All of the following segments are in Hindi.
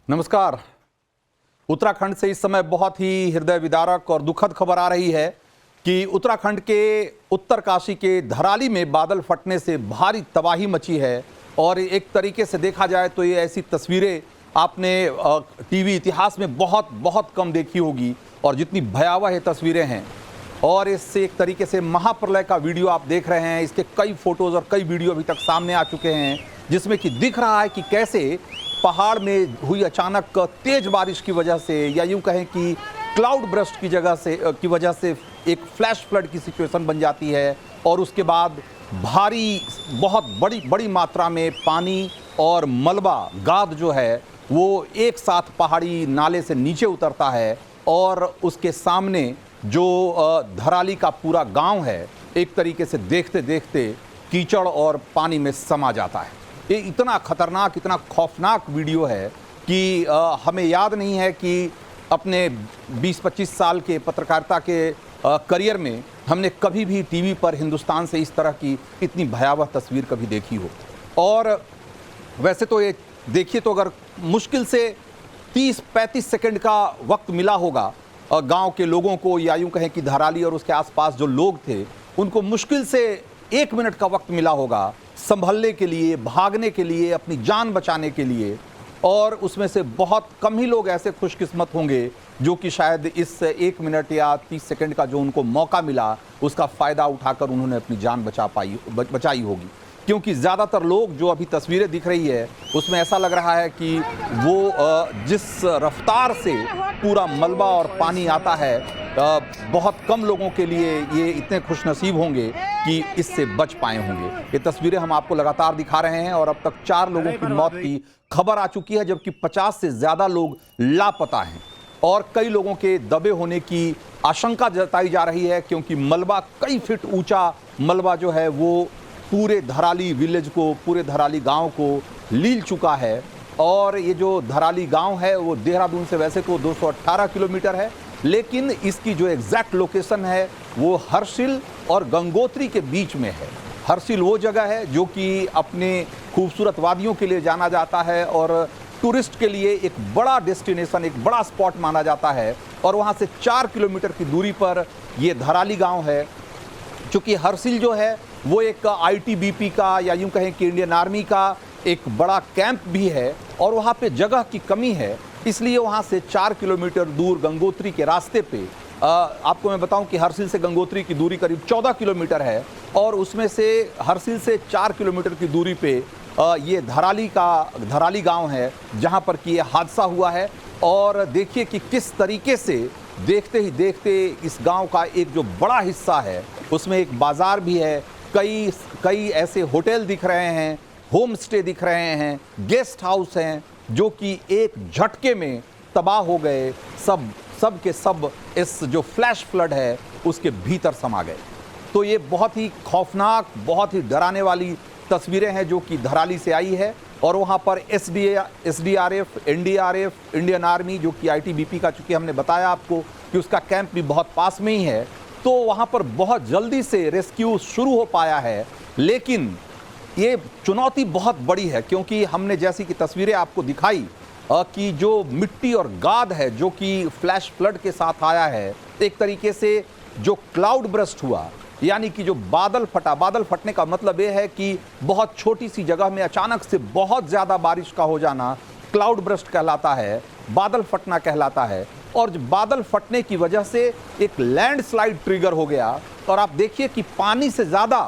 नमस्कार। उत्तराखंड से इस समय बहुत ही हृदय विदारक और दुखद खबर आ रही है कि उत्तराखंड के उत्तरकाशी के धराली में बादल फटने से भारी तबाही मची है। और एक तरीके से देखा जाए तो ये ऐसी तस्वीरें आपने टीवी इतिहास में बहुत बहुत कम देखी होगी, और जितनी भयावह ये तस्वीरें हैं। और इससे एक तरीके से महाप्रलय का वीडियो आप देख रहे हैं। इसके कई फोटोज और कई वीडियो अभी तक सामने आ चुके हैं, जिसमें कि दिख रहा है कि कैसे पहाड़ में हुई अचानक तेज बारिश की वजह से, या यूं कहें कि क्लाउड बर्स्ट की वजह से एक फ्लैश फ्लड की सिचुएशन बन जाती है। और उसके बाद भारी बहुत बड़ी मात्रा में पानी और मलबा गाद जो है वो एक साथ पहाड़ी नाले से नीचे उतरता है, और उसके सामने जो धराली का पूरा गांव है एक तरीके से देखते देखते कीचड़ और पानी में समा जाता है। ये इतना खतरनाक, इतना खौफनाक वीडियो है कि हमें याद नहीं है कि अपने 20-25 साल के पत्रकारिता के करियर में हमने कभी भी टीवी पर हिंदुस्तान से इस तरह की इतनी भयावह तस्वीर कभी देखी हो। और वैसे तो ये देखिए तो अगर मुश्किल से 30-35 सेकंड का वक्त मिला होगा गांव के लोगों को, या यूं कहें कि धराली और उसके आसपास जो लोग थे उनको मुश्किल से 1 मिनट का वक्त मिला होगा संभलने के लिए, भागने के लिए, अपनी जान बचाने के लिए। और उसमें से बहुत कम ही लोग ऐसे खुशकिस्मत होंगे जो कि शायद इस 1 मिनट या 30 सेकंड का जो उनको मौका मिला उसका फ़ायदा उठाकर उन्होंने अपनी जान बचाई होगी। क्योंकि ज़्यादातर लोग जो अभी तस्वीरें दिख रही है उसमें ऐसा लग रहा है कि वो जिस रफ्तार से पूरा मलबा और पानी आता है, बहुत कम लोगों के लिए ये इतने खुशनसीब होंगे कि इससे बच पाए होंगे। ये तस्वीरें हम आपको लगातार दिखा रहे हैं, और अब तक 4 लोगों की मौत की खबर आ चुकी है, जबकि 50 से ज़्यादा लोग लापता हैं। और कई लोगों के दबे होने की आशंका जताई जा रही है, क्योंकि मलबा कई फीट ऊंचा मलबा जो है वो पूरे धराली विलेज को, पूरे धराली गांव को लील चुका है। और ये जो धराली गांव है वो देहरादून से वैसे तो 218 किलोमीटर है, लेकिन इसकी जो एग्जैक्ट लोकेशन है वो हर्षिल और गंगोत्री के बीच में है। हर्षिल वो जगह है जो कि अपने खूबसूरत वादियों के लिए जाना जाता है और टूरिस्ट के लिए एक बड़ा डेस्टिनेशन, एक बड़ा स्पॉट माना जाता है। और वहाँ से 4 किलोमीटर की दूरी पर ये धराली गांव है। चूँकि हर्षिल जो है वो एक ITBP का, या यूं कहें कि इंडियन आर्मी का एक बड़ा कैंप भी है, और वहाँ पे जगह की कमी है, इसलिए वहाँ से 4 किलोमीटर दूर गंगोत्री के रास्ते पे आपको मैं बताऊं कि हर्षिल से गंगोत्री की दूरी करीब 14 किलोमीटर है, और उसमें से हर्षिल से 4 किलोमीटर की दूरी पे ये धराली गांव है जहां पर कि ये हादसा हुआ है। और देखिए कि किस तरीके से देखते ही देखते इस गांव का एक जो बड़ा हिस्सा है उसमें एक बाज़ार भी है, कई ऐसे होटल दिख रहे हैं, होम स्टे दिख रहे हैं, गेस्ट हाउस हैं, जो कि एक झटके में तबाह हो गए। सब के सब इस जो फ्लैश फ्लड है उसके भीतर समा गए। तो ये बहुत ही खौफनाक, बहुत ही डराने वाली तस्वीरें हैं जो कि धराली से आई है। और वहाँ पर SDRF, NDRF, इंडियन आर्मी, जो कि ITBP का, चूँकि हमने बताया आपको कि उसका कैंप भी बहुत पास में ही है, तो वहाँ पर बहुत जल्दी से रेस्क्यू शुरू हो पाया है। लेकिन ये चुनौती बहुत बड़ी है, क्योंकि हमने जैसी कि तस्वीरें आपको दिखाई कि जो मिट्टी और गाद है जो कि फ्लैश फ्लड के साथ आया है, एक तरीके से जो क्लाउड बर्स्ट हुआ, यानी कि जो बादल फटने का मतलब ये है कि बहुत छोटी सी जगह में अचानक से बहुत ज़्यादा बारिश का हो जाना क्लाउड बर्स्ट कहलाता है, बादल फटना कहलाता है। और बादल फटने की वजह से एक लैंडस्लाइड ट्रिगर हो गया। और आप देखिए कि पानी से ज़्यादा,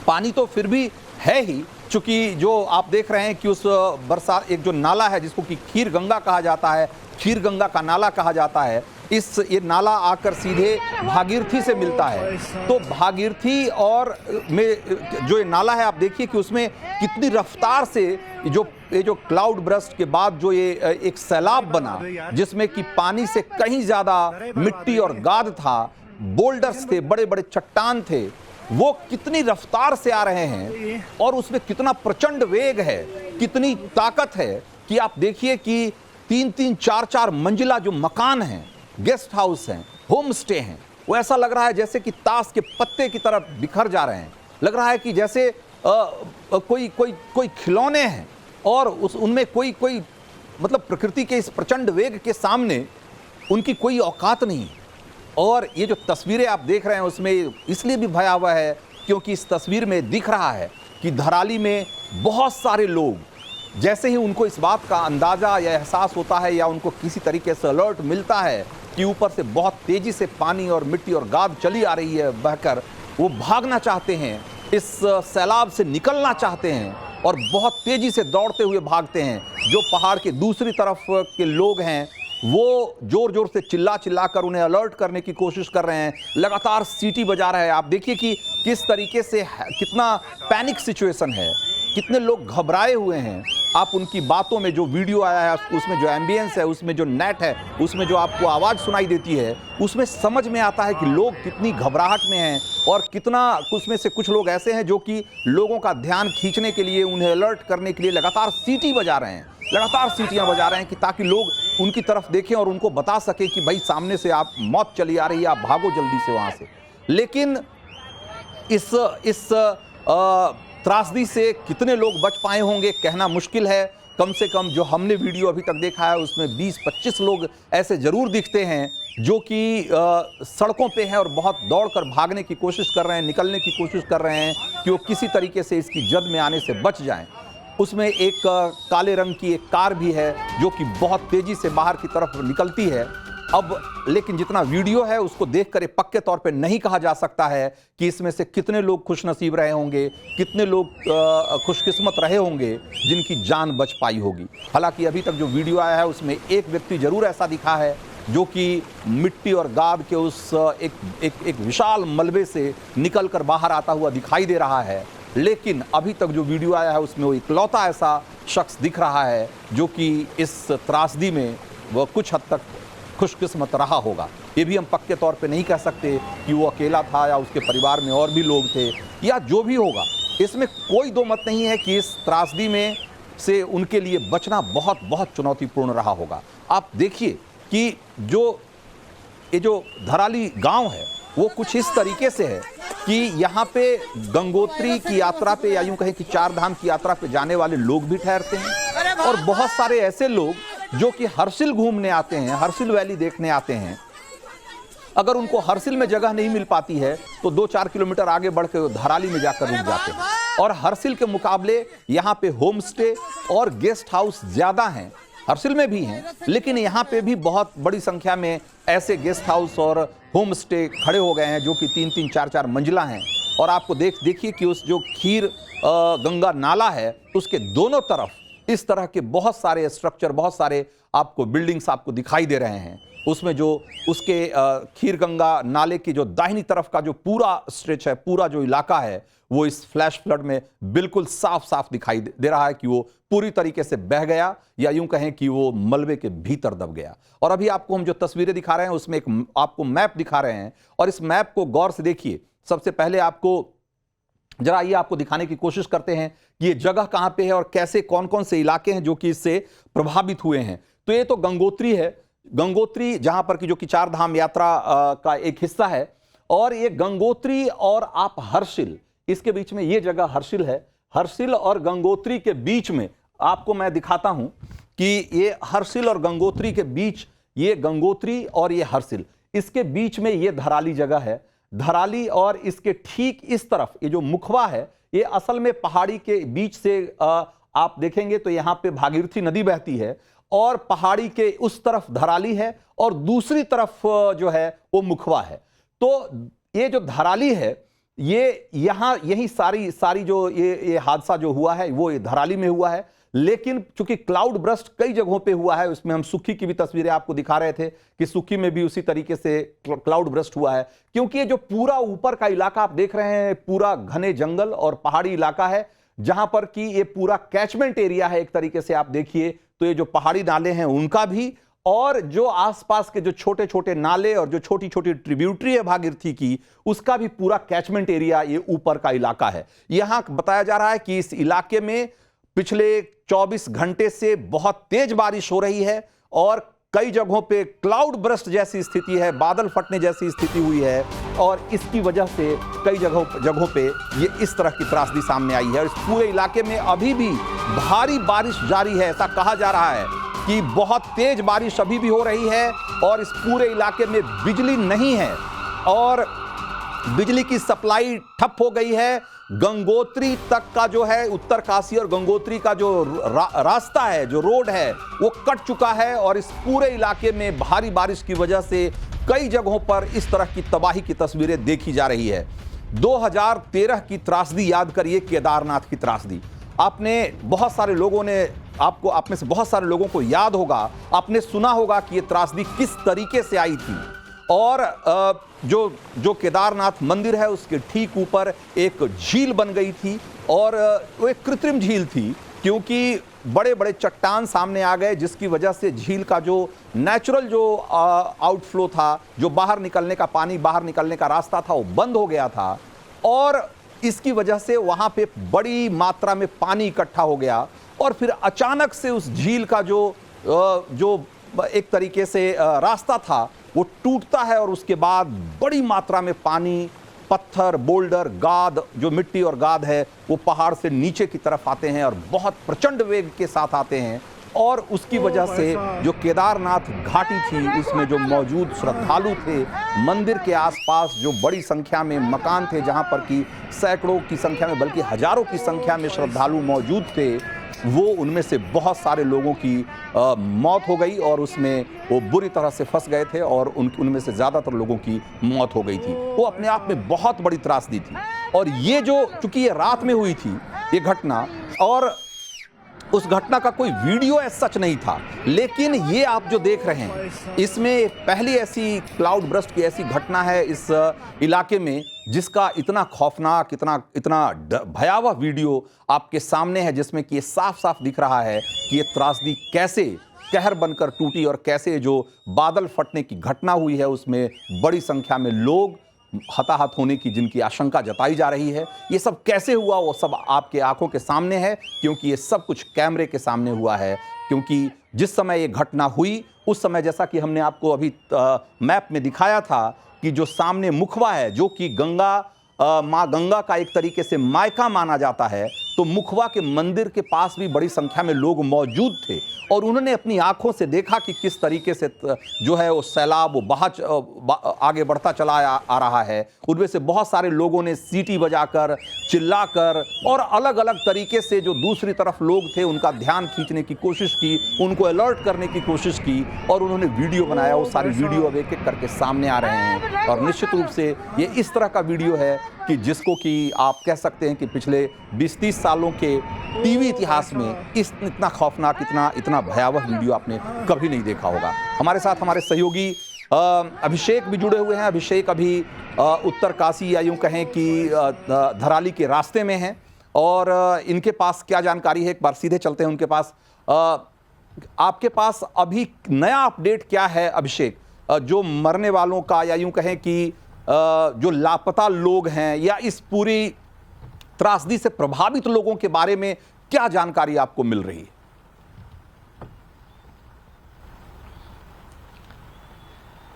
पानी तो फिर भी है ही, चूँकि जो आप देख रहे हैं कि उस बरसात, एक जो नाला है जिसको कि खीर गंगा कहा जाता है, खीर गंगा का नाला कहा जाता है, ये नाला आकर सीधे भागीरथी से मिलता है। तो भागीरथी और में जो ये नाला है, आप देखिए कि उसमें कितनी रफ्तार से ये जो क्लाउड बर्स्ट के बाद जो ये एक सैलाब बना, जिसमें कि पानी से कहीं ज़्यादा मिट्टी और गाद था, बोल्डर्स थे, बड़े बड़े चट्टान थे, वो कितनी रफ्तार से आ रहे हैं और उसमें कितना प्रचंड वेग है, कितनी ताकत है कि आप देखिए कि 3-3, 4-4 मंजिला जो मकान हैं, गेस्ट हाउस हैं, होम स्टे हैं, वो ऐसा लग रहा है जैसे कि ताश के पत्ते की तरफ बिखर जा रहे हैं। लग रहा है कि जैसे कोई खिलौने हैं और उनमें कोई मतलब प्रकृति के इस प्रचंड वेग के सामने उनकी कोई औकात नहीं। और ये जो तस्वीरें आप देख रहे हैं उसमें इसलिए भी भयावह है क्योंकि इस तस्वीर में दिख रहा है कि धराली में बहुत सारे लोग, जैसे ही उनको इस बात का अंदाजा या एहसास होता है या उनको किसी तरीके से अलर्ट मिलता है कि ऊपर से बहुत तेजी से पानी और मिट्टी और गाद चली आ रही है बहकर, वो भागना चाहते हैं, इस सैलाब से निकलना चाहते हैं और बहुत तेजी से दौड़ते हुए भागते हैं। जो पहाड़ के दूसरी तरफ के लोग हैं वो जोर जोर से चिल्ला चिल्ला कर उन्हें अलर्ट करने की कोशिश कर रहे हैं, लगातार सीटी बजा रहे हैं। आप देखिए कि किस तरीके से कितना पैनिक सिचुएशन है, कितने लोग घबराए हुए हैं। आप उनकी बातों में जो वीडियो आया है उसमें जो एम्बियंस है, उसमें जो नेट है, उसमें जो आपको आवाज़ सुनाई देती है, उसमें समझ में आता है कि लोग कितनी घबराहट में हैं और कितना उसमें से कुछ लोग ऐसे हैं जो कि लोगों का ध्यान खींचने के लिए, उन्हें अलर्ट करने के लिए लगातार सीटी बजा रहे हैं, लगातार सीटियां बजा रहे हैं कि ताकि लोग उनकी तरफ देखें और उनको बता सके कि भाई सामने से आप मौत चली आ रही है, आप भागो जल्दी से वहाँ से। लेकिन इस त्रासदी से कितने लोग बच पाए होंगे कहना मुश्किल है। कम से कम जो हमने वीडियो अभी तक देखा है उसमें 20-25 लोग ऐसे ज़रूर दिखते हैं जो कि सड़कों पे हैं और बहुत दौड़कर भागने की कोशिश कर रहे हैं, निकलने की कोशिश कर रहे हैं कि वो किसी तरीके से इसकी जद में आने से बच जाएं। उसमें एक काले रंग की एक कार भी है जो कि बहुत तेज़ी से बाहर की तरफ निकलती है। अब लेकिन जितना वीडियो है उसको देखकर पक्के तौर पे नहीं कहा जा सकता है कि इसमें से कितने लोग खुशनसीब रहे होंगे, कितने लोग खुशकिस्मत रहे होंगे जिनकी जान बच पाई होगी। हालांकि अभी तक जो वीडियो आया है उसमें एक व्यक्ति जरूर ऐसा दिखा है जो कि मिट्टी और गाद के उस एक विशाल मलबे से निकलकर बाहर आता हुआ दिखाई दे रहा है। लेकिन अभी तक जो वीडियो आया है उसमें वो इकलौता ऐसा शख्स दिख रहा है जो कि इस त्रासदी में वह कुछ हद तक खुशकिस्मत रहा होगा। ये भी हम पक्के तौर पे नहीं कह सकते कि वो अकेला था या उसके परिवार में और भी लोग थे या जो भी होगा। इसमें कोई दो मत नहीं है कि इस त्रासदी में से उनके लिए बचना बहुत बहुत चुनौतीपूर्ण रहा होगा। आप देखिए कि ये जो धराली गांव है वो कुछ इस तरीके से है कि यहाँ पे गंगोत्री की यात्रा पे या यूं कहें कि चार धाम की यात्रा पे जाने वाले लोग भी ठहरते हैं और बहुत सारे ऐसे लोग जो कि हर्षिल घूमने आते हैं, हर्षिल वैली देखने आते हैं। अगर उनको हर्षिल में जगह नहीं मिल पाती है तो 2-4 किलोमीटर आगे बढ़ के धराली में जाकर रुक जाते हैं। और हर्षिल के मुकाबले यहाँ पे होम स्टे और गेस्ट हाउस ज्यादा हैं। हर्षिल में भी हैं लेकिन यहाँ पे भी बहुत बड़ी संख्या में ऐसे गेस्ट हाउस और होम स्टे खड़े हो गए हैं जो कि 3-3, 4-4 मंजिला हैं। और आपको देखिए कि उस जो खीर गंगा नाला है उसके दोनों तरफ इस तरह के बहुत सारे स्ट्रक्चर, बहुत सारे आपको बिल्डिंग्स आपको दिखाई दे रहे हैं। उसमें जो उसके खीर गंगा नाले की जो दाहिनी तरफ का जो पूरा स्ट्रेच है, पूरा जो इलाका है, वो इस फ्लैश फ्लड में बिल्कुल साफ साफ दिखाई दे रहा है कि वो पूरी तरीके से बह गया या यूं कहें कि वो मलबे के भीतर दब गया। और अभी आपको हम जो तस्वीरें दिखा रहे हैं उसमें एक आपको मैप दिखा रहे हैं और इस मैप को गौर से देखिए। सबसे पहले आपको जरा ये आपको दिखाने की कोशिश करते हैं कि ये जगह कहां पे है और कैसे कौन कौन से इलाके हैं जो कि इससे प्रभावित हुए हैं। तो ये तो गंगोत्री है, गंगोत्री जहां पर कि जो कि चार धाम यात्रा का एक हिस्सा है। और ये गंगोत्री और आप हर्षिल, इसके बीच में ये जगह हर्षिल है। हर्षिल और गंगोत्री के बीच में आपको मैं दिखाता हूं कि ये हर्षिल और गंगोत्री के बीच, ये गंगोत्री और ये हर्षिल, इसके बीच में ये धराली जगह है। धराली और इसके ठीक इस तरफ ये जो मुखवा है, ये असल में पहाड़ी के बीच से आप देखेंगे तो यहां पे भागीरथी नदी बहती है और पहाड़ी के उस तरफ धराली है और दूसरी तरफ जो है वो मुखवा है। तो ये जो धराली है ये यहां यही सारी जो ये हादसा जो हुआ है वो ये धराली में हुआ है। लेकिन चूंकि क्लाउड ब्रस्ट कई जगहों पे हुआ है, उसमें हम सुक्खी की भी तस्वीरें आपको दिखा रहे थे कि सुक्खी में भी उसी तरीके से क्लाउड ब्रस्ट हुआ है। क्योंकि ये जो पूरा ऊपर का इलाका आप देख रहे हैं पूरा घने जंगल और पहाड़ी इलाका है जहां पर कि ये पूरा कैचमेंट एरिया है। एक तरीके से आप देखिए तो ये जो पहाड़ी नाले हैं उनका भी और जो आसपास के जो छोटे छोटे नाले और जो छोटी छोटी ट्रिब्यूटरी है भागीरथी की, उसका भी पूरा कैचमेंट एरिया ये ऊपर का इलाका है। यहां बताया जा रहा है कि इस इलाके में पिछले 24 घंटे से बहुत तेज बारिश हो रही है और कई जगहों पे क्लाउड ब्रस्ट जैसी स्थिति है, बादल फटने जैसी स्थिति हुई है और इसकी वजह से कई जगहों पे ये इस तरह की त्रासदी सामने आई है। और इस पूरे इलाके में अभी भी भारी बारिश जारी है। ऐसा कहा जा रहा है कि बहुत तेज बारिश अभी भी हो रही है और इस पूरे इलाके में बिजली नहीं है और बिजली की सप्लाई ठप हो गई है। गंगोत्री तक का जो है उत्तरकाशी और गंगोत्री का जो रास्ता है, जो रोड है, वो कट चुका है और इस पूरे इलाके में भारी बारिश की वजह से कई जगहों पर इस तरह की तबाही की तस्वीरें देखी जा रही है। 2013 की त्रासदी याद करिए, केदारनाथ की त्रासदी। आपने बहुत सारे लोगों ने आप में से बहुत सारे लोगों को याद होगा, आपने सुना होगा कि यह त्रासदी किस तरीके से आई थी। और जो केदारनाथ मंदिर है उसके ठीक ऊपर एक झील बन गई थी और वो एक कृत्रिम झील थी, क्योंकि बड़े बड़े चट्टान सामने आ गए, जिसकी वजह से झील का जो नेचुरल जो आउटफ्लो था, जो बाहर निकलने का पानी बाहर निकलने का रास्ता था, वो बंद हो गया था और इसकी वजह से वहां पे बड़ी मात्रा में पानी इकट्ठा हो गया और फिर अचानक से उस झील का जो एक तरीके से रास्ता था वो टूटता है और उसके बाद बड़ी मात्रा में पानी, पत्थर, बोल्डर, गाद, जो मिट्टी और गाद है, वो पहाड़ से नीचे की तरफ आते हैं और बहुत प्रचंड वेग के साथ आते हैं। और उसकी वजह से जो केदारनाथ घाटी थी उसमें जो मौजूद श्रद्धालु थे, मंदिर के आसपास जो बड़ी संख्या में मकान थे जहां पर कि सैकड़ों की संख्या में बल्कि हजारों की संख्या में श्रद्धालु मौजूद थे, वो उनमें से बहुत सारे लोगों की मौत हो गई और उसमें वो बुरी तरह से फंस गए थे और उनमें से ज़्यादातर लोगों की मौत हो गई थी। वो अपने आप में बहुत बड़ी त्रासदी थी। और ये जो, चूंकि ये रात में हुई थी ये घटना और उस घटना का कोई वीडियो ऐसा सच नहीं था, लेकिन ये आप जो देख रहे हैं इसमें पहली ऐसी क्लाउड बर्स्ट की ऐसी घटना है इस इलाके में जिसका इतना खौफनाक, इतना भयावह वीडियो आपके सामने है, जिसमें कि ये साफ साफ दिख रहा है कि ये त्रासदी कैसे कहर बनकर टूटी और कैसे जो बादल फटने की घटना हुई है उसमें बड़ी संख्या में लोग हताहत होने की जिनकी आशंका जताई जा रही है। ये सब कैसे हुआ वो सब आपके आंखों के सामने है, क्योंकि ये सब कुछ कैमरे के सामने हुआ है। क्योंकि जिस समय ये घटना हुई उस समय, जैसा कि हमने आपको अभी मैप में दिखाया था, कि जो सामने मुखवा है जो कि माँ गंगा का एक तरीके से मायका माना जाता है, तो मुखवा के मंदिर के पास भी बड़ी संख्या में लोग मौजूद थे और उन्होंने अपनी आंखों से देखा कि किस तरीके से जो है वो सैलाब वो आगे बढ़ता चला आ रहा है। उनमें से बहुत सारे लोगों ने सीटी बजाकर, चिल्लाकर और अलग अलग तरीके से जो दूसरी तरफ लोग थे उनका ध्यान खींचने की कोशिश की, उनको अलर्ट करने की कोशिश की और उन्होंने वीडियो बनाया। वो सारी वीडियो अब एक एक करके सामने आ रहे हैं और निश्चित रूप से ये इस तरह का वीडियो है कि जिसको कि आप कह सकते हैं कि पिछले 20-30 सालों के टीवी इतिहास में इतना खौफनाक, इतना भयावह वीडियो आपने कभी नहीं देखा होगा। हमारे साथ हमारे सहयोगी अभिषेक भी जुड़े हुए हैं। अभिषेक अभी उत्तरकाशी या यूं कहें कि धराली के रास्ते में हैं और इनके पास क्या जानकारी है, एक बार सीधे चलते हैं उनके पास। आपके पास अभी नया अपडेट क्या है अभिषेक, जो मरने वालों का या यूं कहें कि जो लापता लोग हैं या इस पूरी त्रासदी से प्रभावित लोगों के बारे में क्या जानकारी आपको मिल रही है?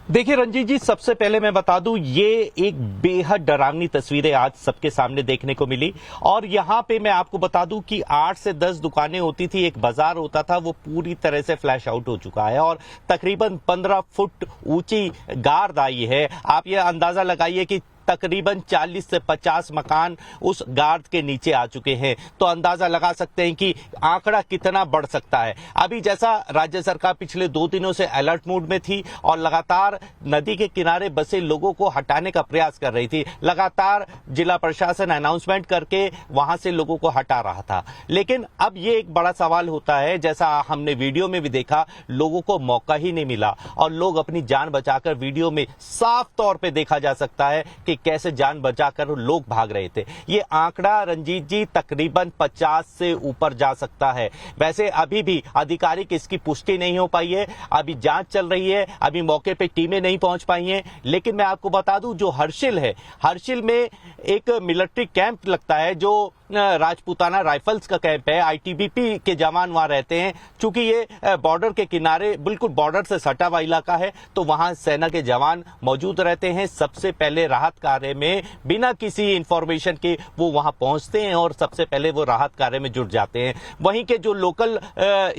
देखिए रंजीत जी, सबसे पहले मैं बता दूं, ये एक बेहद डरावनी तस्वीरें आज सबके सामने देखने को मिली। और यहां पे मैं आपको बता दूं कि 8 से 10 दुकानें होती थी, एक बाजार होता था, वो पूरी तरह से फ्लैश आउट हो चुका है और तकरीबन 15 फुट ऊंची गार्ड आई है। आप ये अंदाजा लगाइए कि तकरीबन 40 से 50 मकान उस गार्ड के नीचे आ चुके हैं, तो अंदाजा लगा सकते हैं कि आंकड़ा कितना बढ़ सकता है। अभी जैसा राज्य सरकार पिछले 2 दिनों से अलर्ट मोड में थी और लगातार नदी के किनारे बसे लोगों को हटाने का प्रयास कर रही थी, लगातार जिला प्रशासन अनाउंसमेंट करके वहां से लोगों को हटा रहा था। लेकिन अब ये एक बड़ा सवाल होता है, जैसा हमने वीडियो में भी देखा, लोगों को मौका ही नहीं मिला और लोग अपनी जान बचाकर, वीडियो में साफ तौर पर देखा जा सकता है कि कैसे जान बचाकर लोग भाग रहे थे। ये आंकड़ा रंजीत जी तकरीबन 50 से ऊपर जा सकता है। वैसे अभी भी आधिकारिक इसकी पुष्टि नहीं हो पाई है, अभी जांच चल रही है, अभी मौके पे टीमें नहीं पहुंच पाई हैं। लेकिन मैं आपको बता दूं, जो हर्षिल है, हर्षिल में एक मिलिट्री कैंप लगता है जो राजपूताना राइफल्स का कैंप है, आईटीबीपी के जवान वहां रहते हैं। चूंकि ये बॉर्डर के किनारे बिल्कुल बॉर्डर से सटा हुआ इलाका है, तो वहां सेना के जवान मौजूद रहते हैं। सबसे पहले राहत कार्य में बिना किसी इंफॉर्मेशन के वो वहां पहुंचते हैं और सबसे पहले वो राहत कार्य में जुट जाते हैं। वहीं के जो लोकल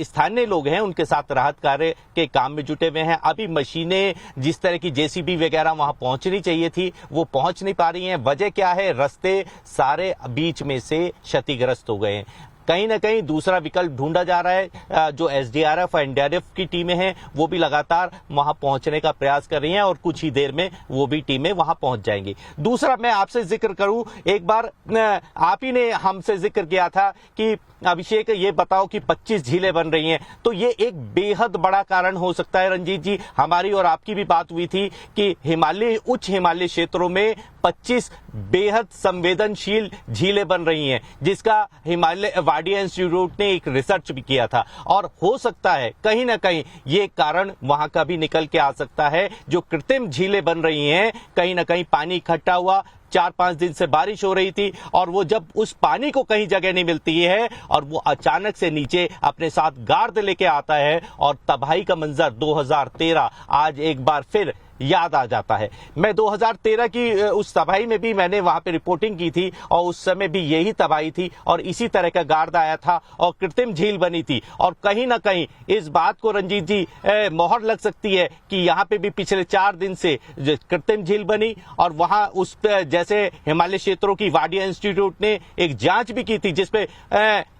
स्थानीय लोग हैं उनके साथ राहत कार्य के काम में जुटे हुए हैं। अभी मशीनें जिस तरह की जेसीबी वगैरह वहां पहुंचनी चाहिए थी वो पहुंच नहीं पा रही हैं। वजह क्या है? रास्ते सारे बीच में से क्षतिग्रस्त हो गए हैं। कहीं ना कहीं दूसरा विकल्प ढूंढा जा रहा है। जो एसडीआरएफ और एनडीआरएफ की टीमें हैं वो भी लगातार वहां पहुंचने का प्रयास कर रही हैं और कुछ ही देर में वो भी टीमें वहां पहुंच जाएंगी। दूसरा मैं आपसे जिक्र करूं, एक बार आप ही ने हमसे जिक्र किया था कि अभिषेक ये बताओ कि 25 झीलें बन रही हैं, तो ये एक बेहद बड़ा कारण हो सकता है। रंजीत जी, हमारी और आपकी भी बात हुई थी कि उच्च हिमालय क्षेत्रों में 25 बेहद संवेदनशील झीलें बन रही हैं, जिसका हिमालय वाडिया इंस्टीट्यूट ने एक रिसर्च भी किया था। और हो सकता है कहीं ना कहीं ये कारण वहां का भी निकल के आ सकता है। जो कृत्रिम झीलें बन रही हैं, कहीं ना कहीं पानी इकट्ठा हुआ, 4-5 दिन से बारिश हो रही थी और वो जब उस पानी को कहीं जगह नहीं मिलती है और वो अचानक से नीचे अपने साथ गार्ड लेके आता है और तबाही का मंजर 2013 आज एक बार फिर याद आ जाता है। मैं 2013 की उस तबाही में भी मैंने वहां पे रिपोर्टिंग की थी और उस समय भी यही तबाही थी और इसी तरह का गार्ड आया था और कृत्रिम झील बनी थी। और कहीं ना कहीं इस बात को रंजीत जी मोहर लग सकती है कि यहाँ पे भी पिछले 4 दिन से कृत्रिम झील बनी और वहां उस जैसे हिमालय क्षेत्रों की वाडिया इंस्टीट्यूट ने एक जांच भी की थी जिसपे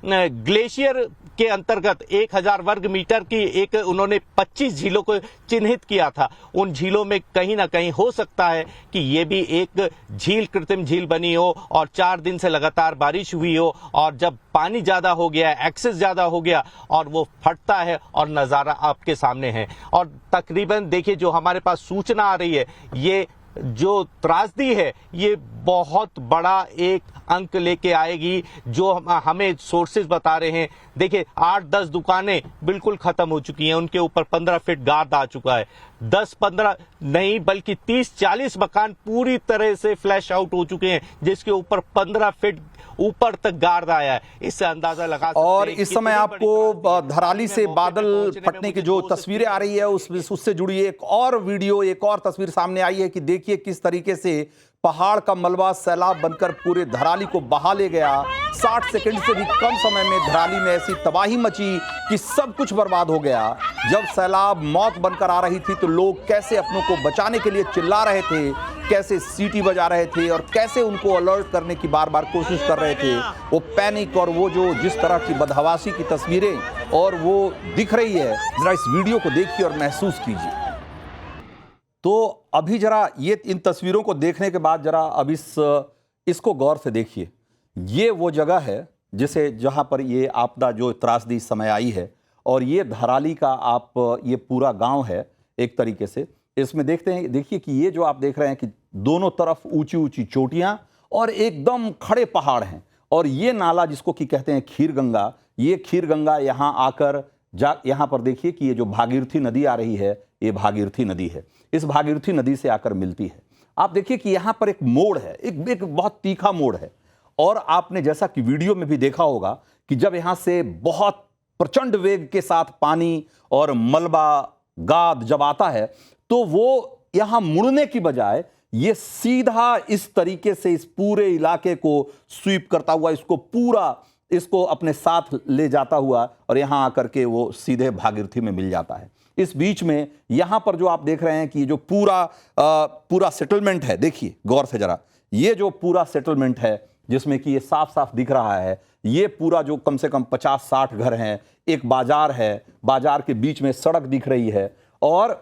ग्लेशियर के अंतर्गत 1000 वर्ग मीटर की एक उन्होंने 25 झीलों को चिन्हित किया था। उन झीलों में कहीं ना कहीं हो सकता है कि ये भी एक झील कृत्रिम झील बनी हो और 4 दिन से लगातार बारिश हुई हो और जब पानी ज्यादा हो गया, एक्सेस ज्यादा हो गया और वो फटता है और नजारा आपके सामने है। और तकरीबन देखिए जो हमारे पास सूचना आ रही है, ये जो त्रासदी है ये बहुत बड़ा एक अंक लेके आएगी। जो हमें सोर्सेज बता रहे हैं, देखिए 8-10 दुकानें बिल्कुल खत्म हो चुकी हैं, उनके ऊपर 15 फीट गार्ड आ चुका है। 10-15 नहीं बल्कि 30-40 मकान पूरी तरह से फ्लैश आउट हो चुके हैं, जिसके ऊपर 15 फीट ऊपर तक गार्ड आया है। इससे अंदाजा लगा सकते हैं। और इस समय आपको धराली से बादल फटने की जो तस्वीरें आ रही है उससे जुड़ी एक और वीडियो, एक और तस्वीर सामने आई है कि देखिए किस तरीके से पहाड़ का मलबा सैलाब बनकर पूरे धराली को बहा ले गया। 60 सेकंड से भी कम समय में धराली में ऐसी तबाही मची कि सब कुछ बर्बाद हो गया। जब सैलाब मौत बनकर आ रही थी तो लोग कैसे अपनों को बचाने के लिए चिल्ला रहे थे, कैसे सीटी बजा रहे थे और कैसे उनको अलर्ट करने की बार बार कोशिश कर रहे थे। वो पैनिक और वो जो जिस तरह की बदहवासी की तस्वीरें और वो दिख रही है, जरा इस वीडियो को देखिए और महसूस कीजिए। तो अभी जरा ये इन तस्वीरों को देखने के बाद जरा अब इसको गौर से देखिए। ये वो जगह है जहां पर ये आपदा जो त्रासदी इस समय आई है और ये धराली का ये पूरा गांव है एक तरीके से। इसमें देखिए कि ये जो आप देख रहे हैं कि दोनों तरफ ऊंची ऊंची चोटियां और एकदम खड़े पहाड़ हैं और ये नाला जिसको कि कहते हैं खीर गंगा, ये खीर गंगा यहाँ आकर यहाँ पर देखिए कि ये जो भागीरथी नदी आ रही है, ये भागीरथी नदी है। इस भागीरथी नदी से आकर मिलती है। आप देखिए कि यहाँ पर एक मोड़ है, एक बहुत तीखा मोड़ है और आपने जैसा कि वीडियो में भी देखा होगा कि जब यहाँ से बहुत प्रचंड वेग के साथ पानी और मलबा गाद जब आता है तो वो यहाँ मुड़ने की बजाय ये सीधा इस तरीके से इस पूरे इलाके को स्वीप करता हुआ इसको अपने साथ ले जाता हुआ और यहाँ आकर के वो सीधे भागीरथी में मिल जाता है। इस बीच में यहाँ पर जो आप देख रहे हैं कि ये जो पूरा सेटलमेंट है, देखिए गौर से जरा, ये जो पूरा सेटलमेंट है जिसमें कि ये साफ साफ दिख रहा है, ये पूरा जो कम से कम 50-60 घर हैं, एक बाजार है, बाजार के बीच में सड़क दिख रही है और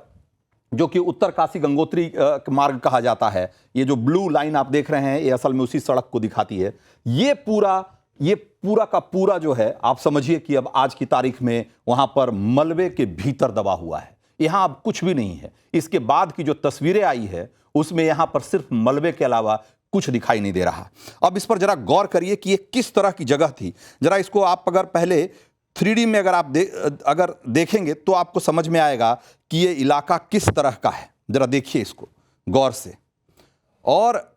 जो कि उत्तरकाशी गंगोत्री मार्ग कहा जाता है। ये जो ब्लू लाइन आप देख रहे हैं ये असल में उसी सड़क को दिखाती है। ये पूरा का पूरा जो है आप समझिए कि अब आज की तारीख में वहां पर मलबे के भीतर दबा हुआ है। यहां अब कुछ भी नहीं है। इसके बाद की जो तस्वीरें आई है उसमें यहां पर सिर्फ मलबे के अलावा कुछ दिखाई नहीं दे रहा। अब इस पर जरा गौर करिए कि ये किस तरह की जगह थी। जरा इसको आप अगर पहले 3D में अगर देखेंगे तो आपको समझ में आएगा कि ये इलाका किस तरह का है। जरा देखिए इसको गौर से। और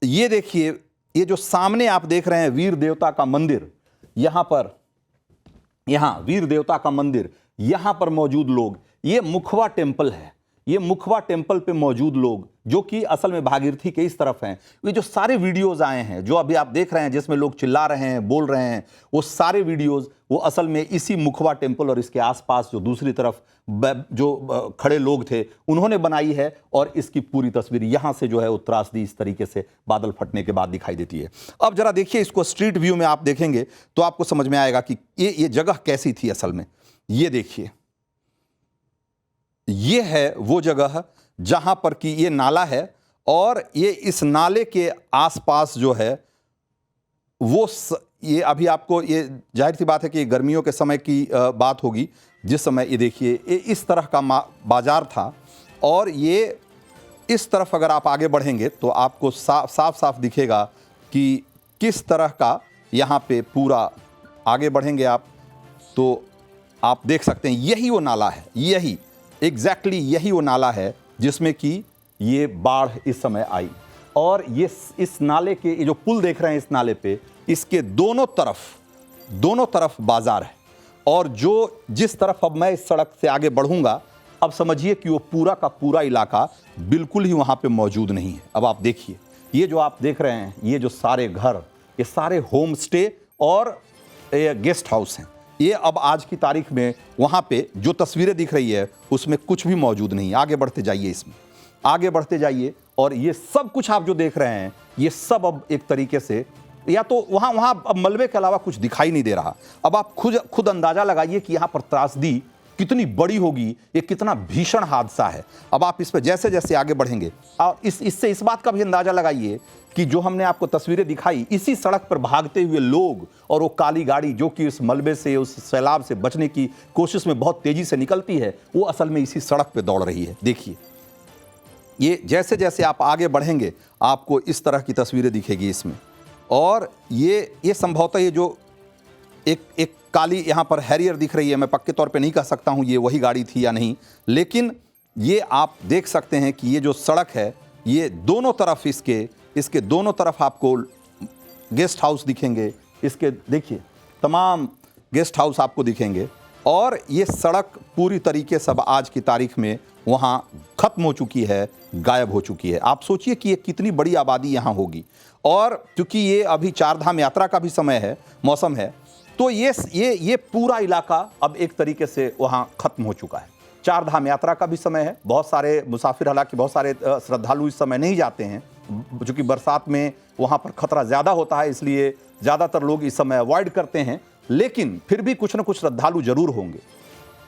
ये देखिए ये जो सामने आप देख रहे हैं वीर देवता का मंदिर, यहां वीर देवता का मंदिर, यहां पर मौजूद लोग, ये मुखवा टेम्पल है। ये मुखवा टेम्पल पे मौजूद लोग जो कि असल में भागीरथी के इस तरफ हैं, ये जो सारे वीडियोस आए हैं जो अभी आप देख रहे हैं जिसमें लोग चिल्ला रहे हैं, बोल रहे हैं, वो सारे वीडियोस वो असल में इसी मुखवा टेम्पल और इसके आसपास जो दूसरी तरफ जो खड़े लोग थे उन्होंने बनाई है। और इसकी पूरी तस्वीर यहां से जो है वो त्रासदी इस तरीके से बादल फटने के बाद दिखाई देती है। अब जरा देखिए इसको स्ट्रीट व्यू में आप देखेंगे तो आपको समझ में आएगा कि ये जगह कैसी थी असल में। ये देखिए, ये है वो जगह जहां पर कि ये नाला है और ये इस नाले के आसपास जो है वो ये अभी आपको ये जाहिर सी बात है कि गर्मियों के समय की बात होगी जिस समय ये देखिए ये इस तरह का बाजार था और ये इस तरफ अगर आप आगे बढ़ेंगे तो आपको साफ साफ दिखेगा कि किस तरह का यहाँ पे पूरा आगे बढ़ेंगे आप तो आप देख सकते हैं यही वो नाला है, यही एग्जैक्टली यही वो नाला है जिसमें कि ये बाढ़ इस समय आई। और ये इस नाले के ये जो पुल देख रहे हैं इस नाले पे, इसके दोनों तरफ बाजार है और जो जिस तरफ अब मैं इस सड़क से आगे बढ़ूंगा अब समझिए कि वो पूरा का पूरा इलाका बिल्कुल ही वहां पे मौजूद नहीं है। अब आप देखिए ये जो आप देख रहे हैं ये जो सारे घर, ये सारे होम स्टे और ये गेस्ट हाउस हैं, ये अब आज की तारीख में वहाँ पे जो तस्वीरें दिख रही है उसमें कुछ भी मौजूद नहीं। आगे बढ़ते जाइए, इसमें आगे बढ़ते जाइए और ये सब कुछ आप जो देख रहे हैं ये सब अब एक तरीके से या तो वहाँ अब मलबे के अलावा कुछ दिखाई नहीं दे रहा। अब आप खुद अंदाजा लगाइए कि यहाँ पर त्रासदी कितनी बड़ी होगी, ये कितना भीषण हादसा है। अब आप इस पर जैसे जैसे आगे बढ़ेंगे और इससे इस बात का भी अंदाजा लगाइए कि जो हमने आपको तस्वीरें दिखाई इसी सड़क पर भागते हुए लोग और वो काली गाड़ी जो कि उस मलबे से उस सैलाब से बचने की कोशिश में बहुत तेजी से निकलती है वो असल में इसी सड़क पे दौड़ रही है। देखिए ये जैसे जैसे आप आगे बढ़ेंगे आपको इस तरह की तस्वीरें दिखेगी इसमें। और ये संभवतः ये जो एक काली यहाँ पर हैरियर दिख रही है, मैं पक्के तौर पे नहीं कह सकता हूँ ये वही गाड़ी थी या नहीं, लेकिन ये आप देख सकते हैं कि ये जो सड़क है ये दोनों तरफ इसके दोनों तरफ आपको गेस्ट हाउस दिखेंगे। इसके देखिए तमाम गेस्ट हाउस आपको दिखेंगे और ये सड़क पूरी तरीके से आज की तारीख में वहाँ ख़त्म हो चुकी है, गायब हो चुकी है। आप सोचिए कि ये कितनी बड़ी आबादी यहाँ होगी और क्योंकि ये अभी चारधाम यात्रा का भी समय है, मौसम है, तो ये पूरा इलाका अब एक तरीके से वहाँ ख़त्म हो चुका है। चारधाम यात्रा का भी समय है, बहुत सारे मुसाफिर, हालांकि बहुत सारे श्रद्धालु इस समय नहीं जाते हैं क्योंकि बरसात में वहाँ पर खतरा ज़्यादा होता है, इसलिए ज़्यादातर लोग इस समय अवॉइड करते हैं, लेकिन फिर भी कुछ न कुछ श्रद्धालु जरूर होंगे।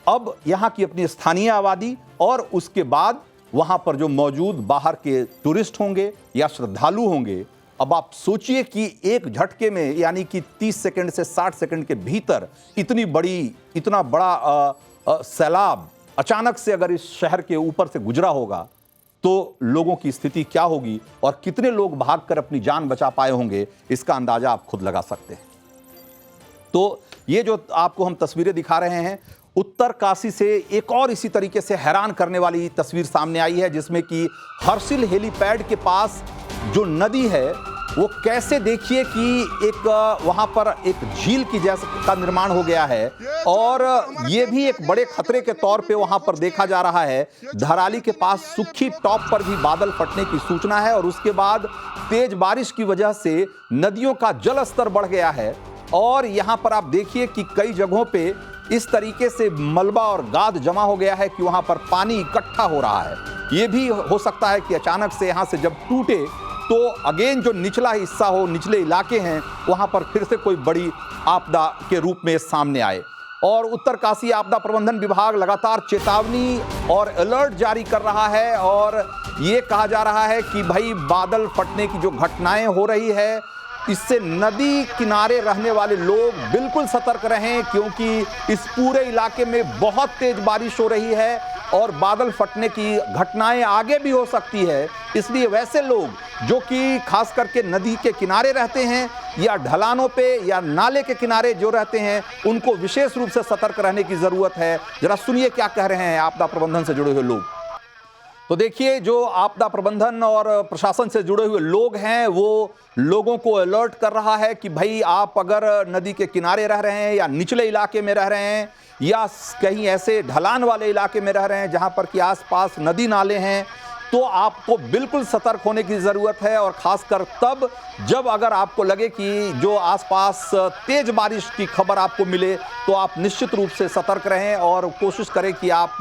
अब यहाँ की अपनी स्थानीय आबादी और उसके बाद वहाँ पर जो मौजूद बाहर के टूरिस्ट होंगे या श्रद्धालु होंगे, अब आप सोचिए कि एक झटके में यानी कि 30 सेकंड से 60 सेकंड के भीतर इतना बड़ा सैलाब अचानक से अगर इस शहर के ऊपर से गुजरा होगा तो लोगों की स्थिति क्या होगी और कितने लोग भागकर अपनी जान बचा पाए होंगे, इसका अंदाजा आप खुद लगा सकते हैं। तो ये जो आपको हम तस्वीरें दिखा रहे हैं, उत्तर काशी से एक और इसी तरीके से हैरान करने वाली तस्वीर सामने आई है जिसमें कि हर्षिल हेलीपैड के पास जो नदी है वो कैसे देखिए कि एक वहां पर एक झील की जैसा का निर्माण हो गया है और ये भी एक बड़े खतरे के तौर पे वहां पर देखा जा रहा है। धराली के पास सुखी टॉप पर भी बादल फटने की सूचना है और उसके बाद तेज बारिश की वजह से नदियों का जल स्तर बढ़ गया है और यहां पर आप देखिए कि कई जगहों पे इस तरीके से मलबा और गाद जमा हो गया है कि वहां पर पानी इकट्ठा हो रहा है। ये भी हो सकता है कि अचानक से यहां से जब टूटे तो अगेन जो निचला हिस्सा हो, निचले इलाके हैं, वहां पर फिर से कोई बड़ी आपदा के रूप में सामने आए। और उत्तरकाशी आपदा प्रबंधन विभाग लगातार चेतावनी और अलर्ट जारी कर रहा है और ये कहा जा रहा है कि भाई बादल फटने की जो घटनाएं हो रही है इससे नदी किनारे रहने वाले लोग बिल्कुल सतर्क रहें क्योंकि इस पूरे इलाके में बहुत तेज बारिश हो रही है और बादल फटने की घटनाएं आगे भी हो सकती है। इसलिए वैसे लोग जो कि खास करके नदी के किनारे रहते हैं या ढलानों पे या नाले के किनारे जो रहते हैं उनको विशेष रूप से सतर्क रहने की जरूरत है। जरा सुनिए क्या कह रहे हैं आपदा प्रबंधन से जुड़े हुए लोग। तो देखिए, जो आपदा प्रबंधन और प्रशासन से जुड़े हुए लोग हैं वो लोगों को अलर्ट कर रहा है कि भाई आप अगर नदी के किनारे रह रहे हैं या निचले इलाके में रह रहे हैं या कहीं ऐसे ढलान वाले इलाके में रह रहे हैं जहां पर कि आसपास नदी नाले हैं, तो आपको बिल्कुल सतर्क होने की ज़रूरत है। और ख़ासकर तब जब अगर आपको लगे कि जो आसपास तेज़ बारिश की खबर आपको मिले तो आप निश्चित रूप से सतर्क रहें और कोशिश करें कि आप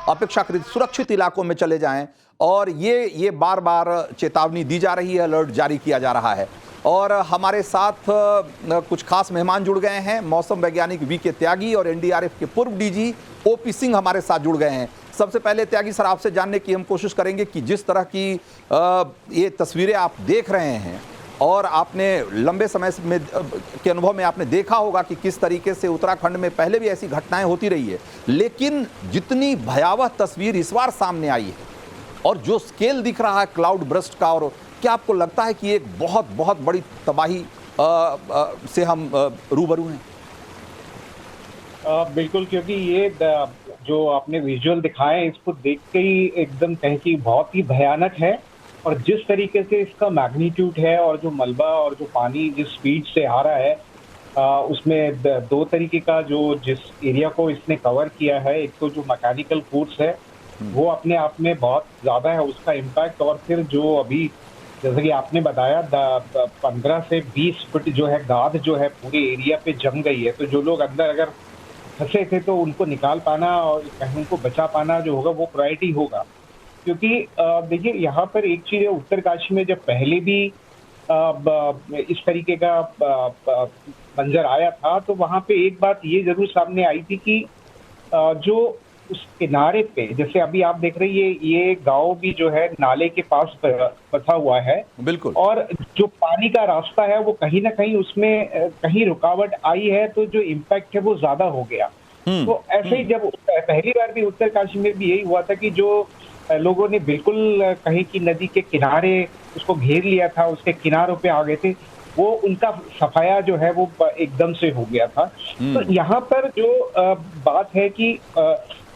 अपेक्षाकृत सुरक्षित इलाकों में चले जाएं। और ये बार बार चेतावनी दी जा रही है, अलर्ट जारी किया जा रहा है। और हमारे साथ कुछ खास मेहमान जुड़ गए हैं। मौसम वैज्ञानिक वी के त्यागी और एनडीआरएफ के पूर्व डीजी ओपी सिंह हमारे साथ जुड़ गए हैं। सबसे पहले त्यागी सर, आपसे जानने की हम कोशिश करेंगे कि जिस तरह की ये तस्वीरें आप देख रहे हैं और आपने लंबे समय में के अनुभव में आपने देखा होगा कि किस तरीके से उत्तराखंड में पहले भी ऐसी घटनाएं होती रही है, लेकिन जितनी भयावह तस्वीर इस बार सामने आई है और जो स्केल दिख रहा है क्लाउड बर्स्ट का, और क्या आपको लगता है कि एक बहुत बहुत बड़ी तबाही से हम रूबरू हैं? बिल्कुल, क्योंकि ये जो आपने विजुअल दिखाए इसको देख के ही एकदम कहें कि बहुत ही भयानक है। और जिस तरीके से इसका मैग्नीट्यूड है और जो मलबा और जो पानी जिस स्पीड से आ रहा है, उसमें दो तरीके का जो जिस एरिया को इसने कवर किया है, एक तो जो मैकेनिकल फोर्स है वो अपने आप में बहुत ज़्यादा है उसका इम्पैक्ट, और फिर जो अभी जैसे कि आपने बताया 15 से 20 फुट जो है गाद जो है पूरे एरिया पे जम गई है। तो जो लोग अंदर अगर फंसे थे तो उनको निकाल पाना और कहीं उनको बचा पाना जो होगा वो प्रायोरिटी होगा। क्योंकि देखिए यहाँ पर एक चीज़ है, उत्तरकाशी में जब पहले भी इस तरीके का मंजर आया था तो वहाँ पे एक बात ये जरूर सामने आई थी कि जो उस किनारे पे, जैसे अभी आप देख रहे हैं ये गांव भी जो है नाले के पास बसा हुआ है बिल्कुल, और जो पानी का रास्ता है वो कहीं ना कहीं उसमें कहीं रुकावट आई है तो जो इम्पैक्ट है वो ज्यादा हो गया। तो ऐसे ही जब पहली बार भी उत्तरकाशी में भी यही हुआ था कि जो लोगों ने बिल्कुल कहीं की नदी के किनारे उसको घेर लिया था, उसके किनारों पे आ गए थे, वो उनका सफाया जो है वो एकदम से हो गया था। तो यहाँ पर जो बात है कि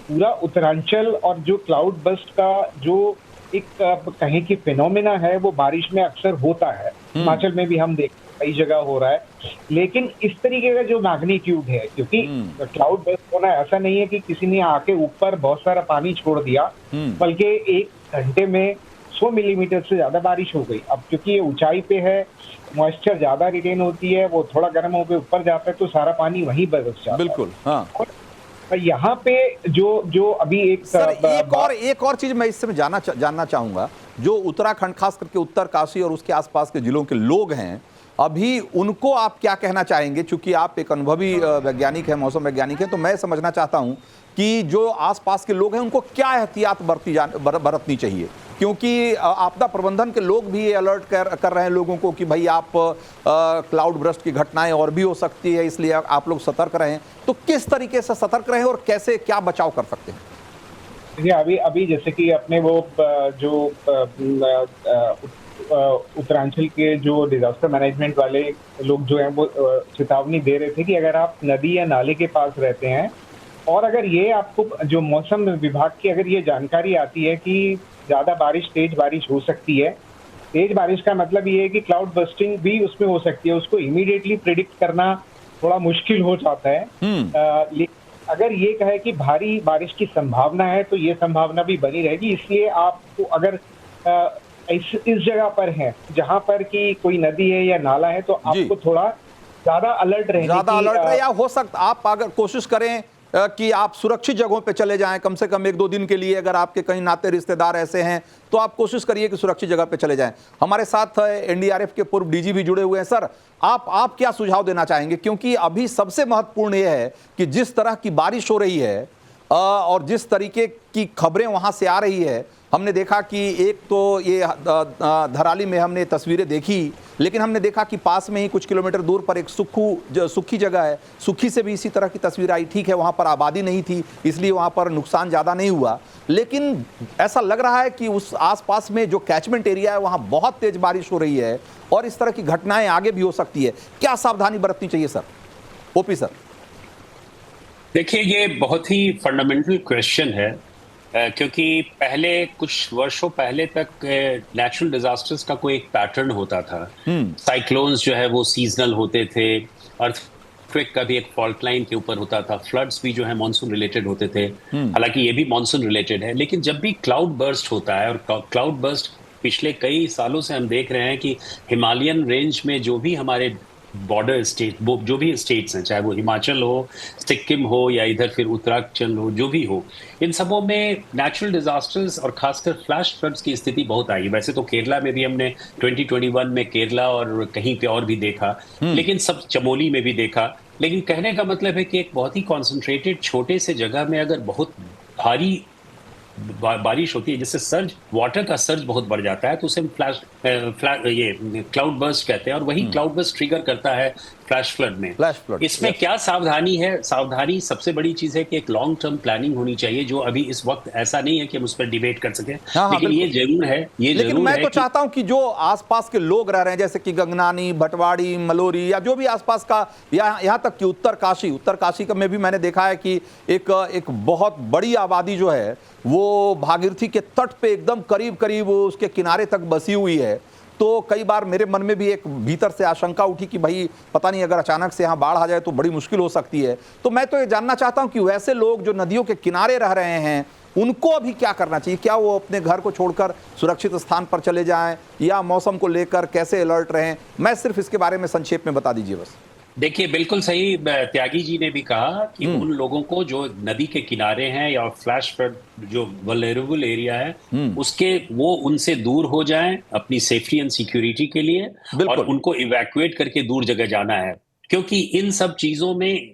पूरा उत्तरांचल और जो क्लाउड बर्स्ट का जो एक कहीं की फिनोमेना है वो बारिश में अक्सर होता है। हिमाचल में भी हम देखते हैं कई जगह हो रहा है, लेकिन इस तरीके का जो मैग्नीट्यूड है, क्योंकि क्लाउड बर्स्ट होना ऐसा नहीं है कि किसी ने आके ऊपर बहुत सारा पानी छोड़ दिया, बल्कि एक घंटे में 100 मिलीमीटर से ज्यादा बारिश हो गई। अब क्योंकि ये ऊंचाई पे है, मॉइस्चर ज्यादा रिटेन होती है, वो थोड़ा गर्म होकर ऊपर जाता है तो सारा पानी वहीं बरस जाता है। बिल्कुल, हाँ। यहाँ पे जो अभी सर एक और चीज मैं इससे जानना चाहूंगा, जो उत्तराखंड खास करके उत्तरकाशी और उसके आसपास के जिलों के लोग हैं, अभी उनको आप क्या कहना चाहेंगे? चूंकि आप एक अनुभवी वैज्ञानिक हैं, मौसम वैज्ञानिक हैं, तो मैं समझना चाहता हूं कि जो आसपास के लोग हैं उनको क्या एहतियात बरतनी चाहिए, क्योंकि आपदा प्रबंधन के लोग भी ये अलर्ट कर रहे हैं लोगों को कि भाई आप क्लाउड बर्स्ट की घटनाएं और भी हो सकती है, इसलिए आप लोग सतर्क रहें। तो किस तरीके से सतर्क रहें और कैसे क्या बचाव कर सकते हैं? देखिए अभी जैसे कि अपने वो जो उत्तरांचल के जो डिजास्टर मैनेजमेंट वाले लोग जो हैं वो चेतावनी दे रहे थे कि अगर आप नदी या नाले के पास रहते हैं और अगर ये आपको जो मौसम विभाग की अगर ये जानकारी आती है कि ज्यादा बारिश, तेज बारिश हो सकती है, तेज बारिश का मतलब ये है कि क्लाउड बर्स्टिंग भी उसमें हो सकती है, उसको इमीडिएटली प्रिडिक्ट करना थोड़ा मुश्किल हो जाता है। लेकिन अगर ये कहे कि भारी बारिश की संभावना है तो ये संभावना भी बनी रहेगी। इसलिए आपको अगर इस जगह पर है जहां पर कि कोई नदी है या नाला है तो आपको थोड़ा ज्यादा अलर्ट रहने या हो सकता आप अगर कोशिश करें कि आप सुरक्षित जगहों पे चले जाएं कम से कम 1-2 दिन के लिए। अगर आपके कहीं नाते रिश्तेदार ऐसे हैं तो आप कोशिश करिए कि सुरक्षित जगह पे चले जाएं। हमारे साथ एनडीआरएफ के पूर्व डीजी भी जुड़े हुए हैं। सर, आप क्या सुझाव देना चाहेंगे, क्योंकि अभी सबसे महत्वपूर्ण यह है कि जिस तरह की बारिश हो रही है और जिस तरीके की खबरें वहां से आ रही है, हमने देखा कि एक तो ये धराली में हमने तस्वीरें देखी, लेकिन हमने देखा कि पास में ही कुछ किलोमीटर दूर पर एक सुखी जगह है, सुखी से भी इसी तरह की तस्वीर आई। ठीक है, वहाँ पर आबादी नहीं थी इसलिए वहाँ पर नुकसान ज़्यादा नहीं हुआ, लेकिन ऐसा लग रहा है कि उस आसपास में जो कैचमेंट एरिया है वहाँ बहुत तेज बारिश हो रही है और इस तरह की घटनाएं आगे भी हो सकती है। क्या सावधानी बरतनी चाहिए सर? OP sir. देखिए, ये बहुत ही फंडामेंटल क्वेश्चन है क्योंकि पहले कुछ वर्षों पहले तक नेचुरल डिजास्टर्स का कोई एक पैटर्न होता था। साइक्लोन्स जो है वो सीजनल होते थे, अर्थक्वेक का भी एक फॉल्ट लाइन के ऊपर होता था, फ्लड्स भी जो है मॉनसून रिलेटेड होते थे। हालांकि ये भी मॉनसून रिलेटेड है, लेकिन जब भी क्लाउड बर्स्ट होता है, और क्लाउड बर्स्ट पिछले कई सालों से हम देख रहे हैं कि हिमालयन रेंज में जो भी हमारे बॉर्डर स्टेट, वो जो भी स्टेट्स हैं, चाहे वो हिमाचल हो, सिक्किम हो, या इधर फिर उत्तराखंड हो, जो भी हो, इन सबों में नेचुरल डिजास्टर्स और खासकर फ्लैश फ्लड्स की स्थिति बहुत आई। वैसे तो केरला में भी हमने 2021 में केरला और कहीं पे और भी देखा, लेकिन सब चमोली में भी देखा। लेकिन कहने का मतलब है कि एक बहुत ही कॉन्सेंट्रेटेड छोटे से जगह में अगर बहुत भारी बारिश होती है, जिससे सर्ज, वाटर का सर्ज बहुत बढ़ जाता है, तो उसे हम ये क्लाउड बर्स्ट कहते हैं, और वही क्लाउड बर्स्ट ट्रिगर करता है फ्लैश फ्लड में। फ्लैश फ्लड, इसमें क्या सावधानी है? सावधानी सबसे बड़ी चीज है कि एक लॉन्ग टर्म प्लानिंग होनी चाहिए, जो अभी इस वक्त ऐसा नहीं है कि हम उस पर डिबेट कर सकें। लेकिन ये जरूर है, लेकिन मैं तो चाहता हूं कि जो आसपास के लोग रह रहे हैं, जैसे कि गंगनानी, भटवाड़ी, मलोरी, या जो भी आसपास का, यहाँ तक कि उत्तरकाशी का में भी मैंने देखा है कि एक बहुत बड़ी आबादी जो है वो भागीरथी के तट पे एकदम करीब करीब उसके किनारे तक बसी हुई है। तो कई बार मेरे मन में भी एक भीतर से आशंका उठी कि भाई पता नहीं अगर अचानक से यहाँ बाढ़ आ जाए तो बड़ी मुश्किल हो सकती है। तो मैं तो ये जानना चाहता हूँ कि वैसे लोग जो नदियों के किनारे रह रहे हैं उनको अभी क्या करना चाहिए? क्या वो अपने घर को छोड़कर सुरक्षित स्थान पर चले जाएं, या मौसम को लेकर कैसे अलर्ट रहें? मैं सिर्फ इसके बारे में संक्षेप में बता दीजिए बस। देखिए, बिल्कुल सही त्यागी जी ने भी कहा कि उन लोगों को जो नदी के किनारे हैं या फ्लैश फ्लड जो वल्नरेबल एरिया है, उसके वो उनसे दूर हो जाएं अपनी सेफ्टी एंड सिक्योरिटी के लिए, और उनको इवैक्यूएट करके दूर जगह जाना है। क्योंकि इन सब चीजों में,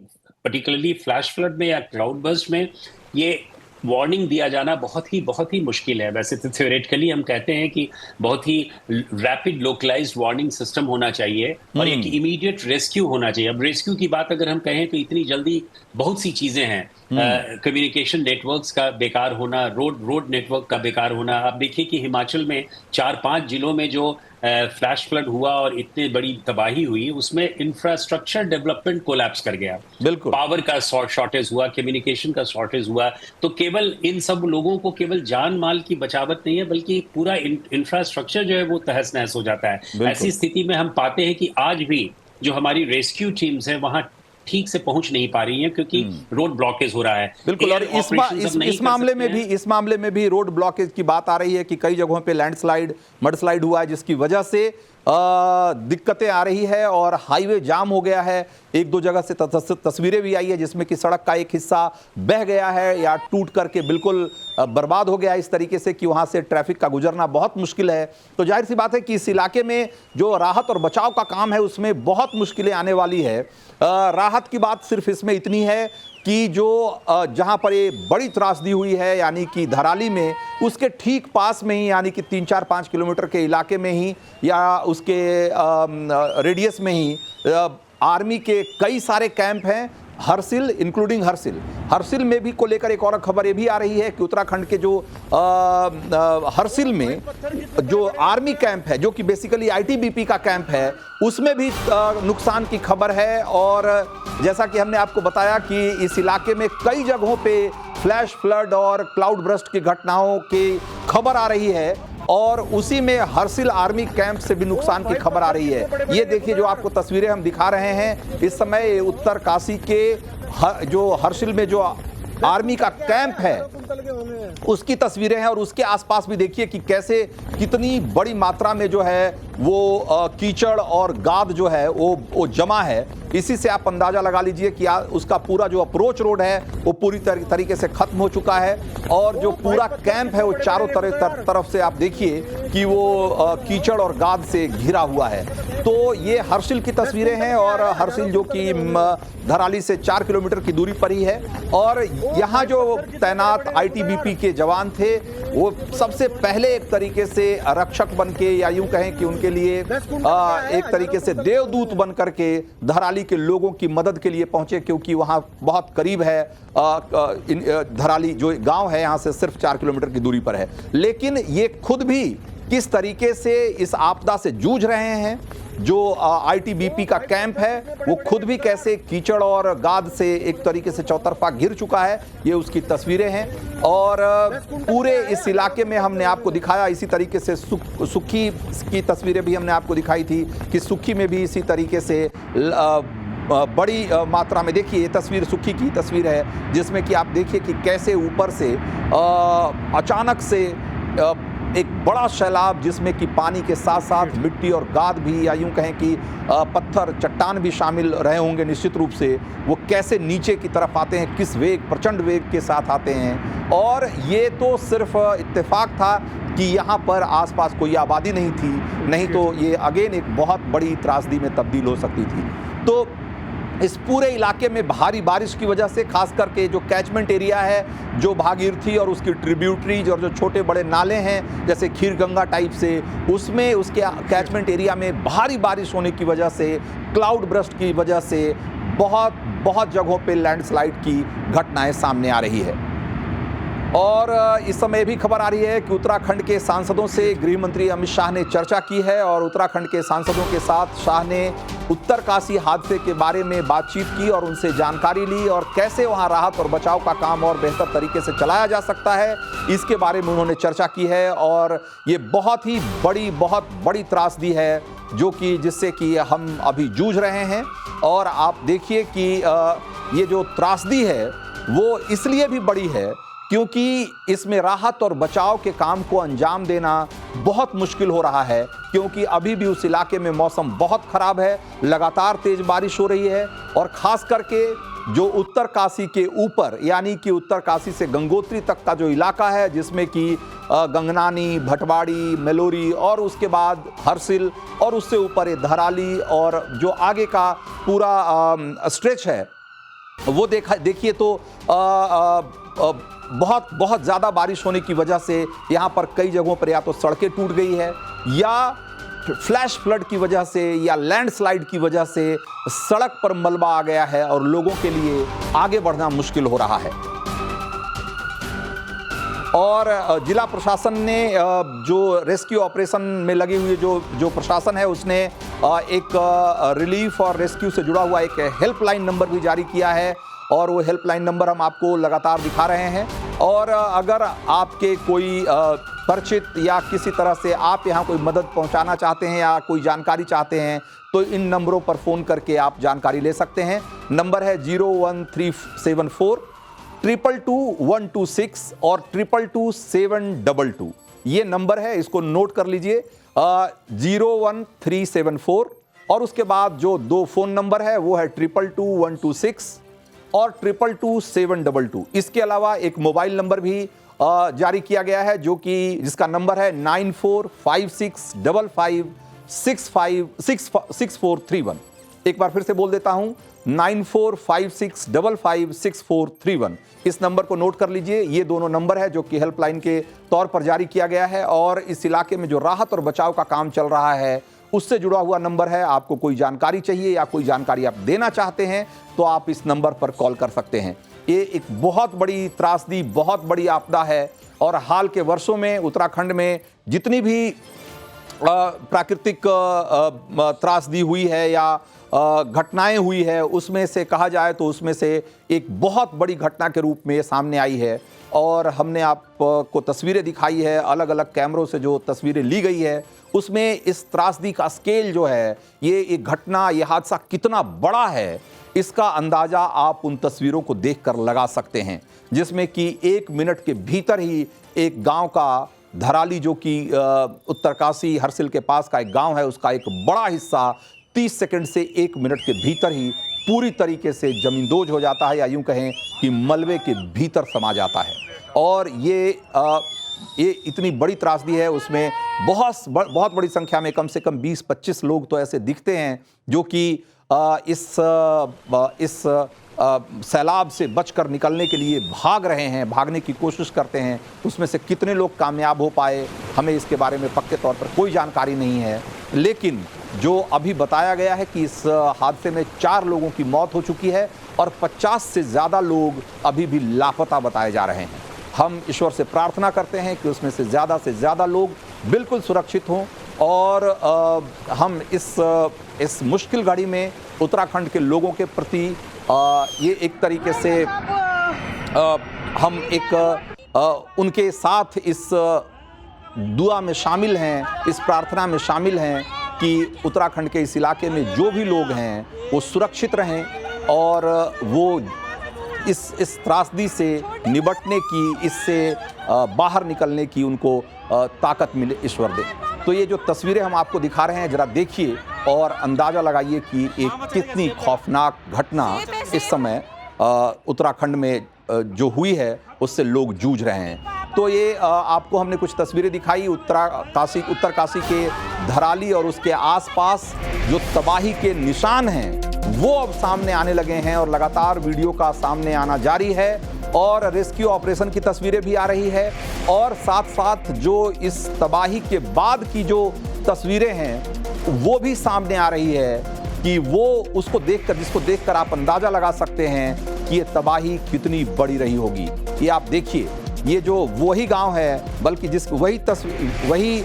पर्टिकुलरली फ्लैश फ्लड में या क्लाउड बर्स्ट में, ये वार्निंग दिया जाना बहुत ही मुश्किल है। वैसे तो थ्योरेटिकली हम कहते हैं कि बहुत ही रैपिड लोकलाइज्ड वार्निंग सिस्टम होना चाहिए और एक इमीडिएट रेस्क्यू होना चाहिए। अब रेस्क्यू की बात अगर हम कहें तो इतनी जल्दी बहुत सी चीजें हैं, कम्युनिकेशन नेटवर्क्स का बेकार होना, रोड नेटवर्क का बेकार होना। आप देखिए कि हिमाचल में 4-5 जिलों में जो फ्लैश फ्लड हुआ और इतनी बड़ी तबाही हुई, उसमें इंफ्रास्ट्रक्चर डेवलपमेंट कोलैप्स कर गया। बिल्कुल, पावर का शॉर्टेज हुआ, कम्युनिकेशन का शॉर्टेज हुआ। तो केवल इन सब लोगों को केवल जान माल की बचावत नहीं है, बल्कि पूरा इंफ्रास्ट्रक्चर जो है वो तहस नहस हो जाता है। ऐसी स्थिति में हम पाते हैं कि आज भी जो हमारी रेस्क्यू टीम्स है वहां ठीक से पहुंच नहीं पा रही है, क्योंकि रोड ब्लॉकेज हो रहा है। बिल्कुल, और इस मामले में भी रोड ब्लॉकेज की बात आ रही है कि कई जगहों पे लैंडस्लाइड, मडस्लाइड हुआ है, जिसकी वजह से दिक्कतें आ रही है और हाईवे जाम हो गया है। एक दो जगह से तस्वीरें भी आई है जिसमें कि सड़क का एक हिस्सा बह गया है या टूट करके बिल्कुल बर्बाद हो गया, इस तरीके से कि वहां से ट्रैफिक का गुजरना बहुत मुश्किल है। तो जाहिर सी बात है कि इस इलाके में जो राहत और बचाव का काम है उसमें बहुत मुश्किलें आने वाली है। राहत की बात सिर्फ इसमें इतनी है कि जो जहां पर ये बड़ी त्रासदी हुई है, यानी कि धराली में, उसके ठीक पास में ही, यानी कि 3-4-5 किलोमीटर के इलाके में ही या उसके रेडियस में ही आर्मी के कई सारे कैंप हैं। हरसिल, इंक्लूडिंग हरसिल में भी को लेकर एक और खबर ये भी आ रही है कि उत्तराखंड के जो हरसिल में जो आर्मी कैंप है, जो कि बेसिकली आईटीबीपी का कैंप है, उसमें भी नुकसान की खबर है। और जैसा कि हमने आपको बताया कि इस इलाके में कई जगहों पे फ्लैश फ्लड और क्लाउड बर्स्ट की घटनाओं की खबर आ रही है, और उसी में हरसिल आर्मी कैंप से भी नुकसान की खबर आ रही है। ये देखिए जो आपको तस्वीरें हम दिखा रहे हैं इस समय, उत्तरकाशी के जो हरसिल में जो आर्मी का कैंप है उसकी तस्वीरें हैं, और उसके आसपास भी देखिए कि कैसे कितनी बड़ी मात्रा में जो है वो कीचड़ और गाद जो है वो जमा है। इसी से आप अंदाजा लगा लीजिए कि उसका पूरा जो अप्रोच रोड है वो पूरी तरीके से खत्म हो चुका है, और जो पूरा कैंप है वो चारों तरफ से आप देखिए कि वो कीचड़ और गाद से घिरा हुआ है। तो ये हरसिल की तस्वीरें हैं, और हरसिल जो कि धराली से 4 किलोमीटर की दूरी पर ही है, और यहाँ जो तैनात आईटीबीपी के जवान थे वो सबसे पहले एक तरीके से रक्षक बन के, या यूं कहें कि उनके लिए एक तरीके से देवदूत बन करके धराली के लोगों की मदद के लिए पहुंचे, क्योंकि वहां बहुत करीब है धराली जो गांव है यहां से सिर्फ 4 किलोमीटर की दूरी पर है। लेकिन ये खुद भी किस तरीके से इस आपदा से जूझ रहे हैं, जो आईटीबीपी का कैंप है वो खुद भी कैसे कीचड़ और गाद से एक तरीके से चौतरफा घिर चुका है, ये उसकी तस्वीरें हैं। और पूरे इस इलाके में हमने आपको दिखाया, इसी तरीके से सुक्खी की तस्वीरें भी हमने आपको दिखाई थी कि सुक्खी में भी इसी तरीके से बड़ी मात्रा में, देखिए ये तस्वीर सुक्खी की तस्वीर है जिसमें कि आप देखिए कि कैसे ऊपर से अचानक से एक बड़ा सैलाब, जिसमें कि पानी के साथ साथ मिट्टी और गाद भी, या यूं कहें कि पत्थर चट्टान भी शामिल रहे होंगे निश्चित रूप से, वो कैसे नीचे की तरफ आते हैं, किस वेग, प्रचंड वेग के साथ आते हैं। और ये तो सिर्फ इत्तेफाक था कि यहाँ पर आसपास कोई आबादी नहीं थी, नहीं तो ये अगेन एक बहुत बड़ी त्रासदी में तब्दील हो सकती थी। तो इस पूरे इलाके में भारी बारिश की वजह से, खास करके जो कैचमेंट एरिया है, जो भागीरथी और उसकी ट्रिब्यूटरीज और जो छोटे बड़े नाले हैं जैसे खीरगंगा टाइप से, उसमें उसके कैचमेंट एरिया में भारी बारिश होने की वजह से, क्लाउड बर्स्ट की वजह से बहुत जगहों पे लैंडस्लाइड की घटनाएं सामने आ रही है। और इस समय भी खबर आ रही है कि उत्तराखंड के सांसदों से गृह मंत्री अमित शाह ने चर्चा की है और उत्तराखंड के सांसदों के साथ शाह ने उत्तरकाशी हादसे के बारे में बातचीत की और उनसे जानकारी ली और कैसे वहां राहत और बचाव का काम और बेहतर तरीके से चलाया जा सकता है, इसके बारे में उन्होंने चर्चा की है। और ये बहुत बड़ी त्रासदी है जो कि जिससे कि हम अभी जूझ रहे हैं। और आप देखिए कि ये जो त्रासदी है वो इसलिए भी बड़ी है क्योंकि इसमें राहत और बचाव के काम को अंजाम देना बहुत मुश्किल हो रहा है, क्योंकि अभी भी उस इलाके में मौसम बहुत खराब है, लगातार तेज बारिश हो रही है। और खास करके जो उत्तरकाशी के ऊपर, यानी कि उत्तरकाशी से गंगोत्री तक का जो इलाका है, जिसमें कि गंगनानी, भटवाड़ी, मेलोरी और उसके बाद हरसिल और उससे ऊपर ये धराली और जो आगे का पूरा स्ट्रेच है, वो देखिए तो बहुत ज़्यादा बारिश होने की वजह से यहाँ पर कई जगहों पर या तो सड़कें टूट गई है, या फ्लैश फ्लड की वजह से, या लैंडस्लाइड की वजह से सड़क पर मलबा आ गया है और लोगों के लिए आगे बढ़ना मुश्किल हो रहा है। और जिला प्रशासन ने जो रेस्क्यू ऑपरेशन में लगी हुई जो प्रशासन है, उसने एक रिलीफ और रेस्क्यू से जुड़ा हुआ एक हेल्पलाइन नंबर भी जारी किया है और वो हेल्पलाइन नंबर हम आपको लगातार दिखा रहे हैं। और अगर आपके कोई परिचित या किसी तरह से आप यहाँ कोई मदद पहुँचाना चाहते हैं या कोई जानकारी चाहते हैं तो इन नंबरों पर फ़ोन करके आप जानकारी ले सकते हैं। नंबर है 01374 222 126 और 222 722। ये नंबर है, इसको नोट कर लीजिए, 01374 और उसके बाद जो दो फ़ोन नंबर है वो है 222 126 और 222 722। इसके अलावा एक मोबाइल नंबर भी जारी किया गया है जो कि जिसका नंबर है 9456556431। एक बार फिर से बोल देता हूं, 9456556431। इस नंबर को नोट कर लीजिए। ये दोनों नंबर है जो कि हेल्पलाइन के तौर पर जारी किया गया है और इस इलाके में जो राहत और बचाव का काम चल रहा है उससे जुड़ा हुआ नंबर है। आपको कोई जानकारी चाहिए या कोई जानकारी आप देना चाहते हैं तो आप इस नंबर पर कॉल कर सकते हैं। ये एक बहुत बड़ी त्रासदी, बहुत बड़ी आपदा है और हाल के वर्षों में उत्तराखंड में जितनी भी प्राकृतिक त्रासदी हुई है या घटनाएं हुई है, उसमें से कहा जाए तो उसमें से एक बहुत बड़ी घटना के रूप में सामने आई है। और हमने आपको तस्वीरें दिखाई है, अलग अलग कैमरों से जो तस्वीरें ली गई है उसमें इस त्रासदी का स्केल जो है, ये एक घटना, ये हादसा कितना बड़ा है, इसका अंदाज़ा आप उन तस्वीरों को देखकर लगा सकते हैं, जिसमें कि 1 मिनट के भीतर ही एक गांव का धराली, जो कि उत्तरकाशी हरसिल के पास का एक गांव है, उसका एक बड़ा हिस्सा 30 सेकंड से 1 मिनट के भीतर ही पूरी तरीके से जमींदोज हो जाता है, या यूं कहें कि मलबे के भीतर समा जाता है। और ये इतनी बड़ी त्रासदी है, उसमें बहुत बड़ी संख्या में, कम से कम 20-25 लोग तो ऐसे दिखते हैं जो कि इस सैलाब से बचकर निकलने के लिए भाग रहे हैं, भागने की कोशिश करते हैं। उसमें से कितने लोग कामयाब हो पाए, हमें इसके बारे में पक्के तौर पर कोई जानकारी नहीं है। लेकिन जो अभी बताया गया है कि इस हादसे में 4 लोगों की मौत हो चुकी है और 50 से ज़्यादा लोग अभी भी लापता बताए जा रहे हैं। हम ईश्वर से प्रार्थना करते हैं कि उसमें से ज़्यादा लोग बिल्कुल सुरक्षित हों और हम इस मुश्किल घड़ी में उत्तराखंड के लोगों के प्रति ये एक तरीके से हम उनके साथ इस दुआ में शामिल हैं, इस प्रार्थना में शामिल हैं कि उत्तराखंड के इस इलाके में जो भी लोग हैं वो सुरक्षित रहें और वो इस त्रासदी से निपटने की, इससे बाहर निकलने की उनको ताकत मिले, ईश्वर दे। तो ये जो तस्वीरें हम आपको दिखा रहे हैं, जरा देखिए और अंदाज़ा लगाइए कि एक कितनी खौफनाक घटना इस समय उत्तराखंड में जो हुई है उससे लोग जूझ रहे हैं। तो ये आपको हमने कुछ तस्वीरें दिखाई उत्तरकाशी के धराली और उसके आसपास जो तबाही के निशान हैं वो अब सामने आने लगे हैं और लगातार वीडियो का सामने आना जारी है और रेस्क्यू ऑपरेशन की तस्वीरें भी आ रही है और साथ साथ जो इस तबाही के बाद की जो तस्वीरें हैं वो भी सामने आ रही है कि वो उसको देखकर, जिसको देखकर आप अंदाजा लगा सकते हैं कि ये तबाही कितनी बड़ी रही होगी। ये आप देखिए, ये जो वही गांव है, बल्कि वही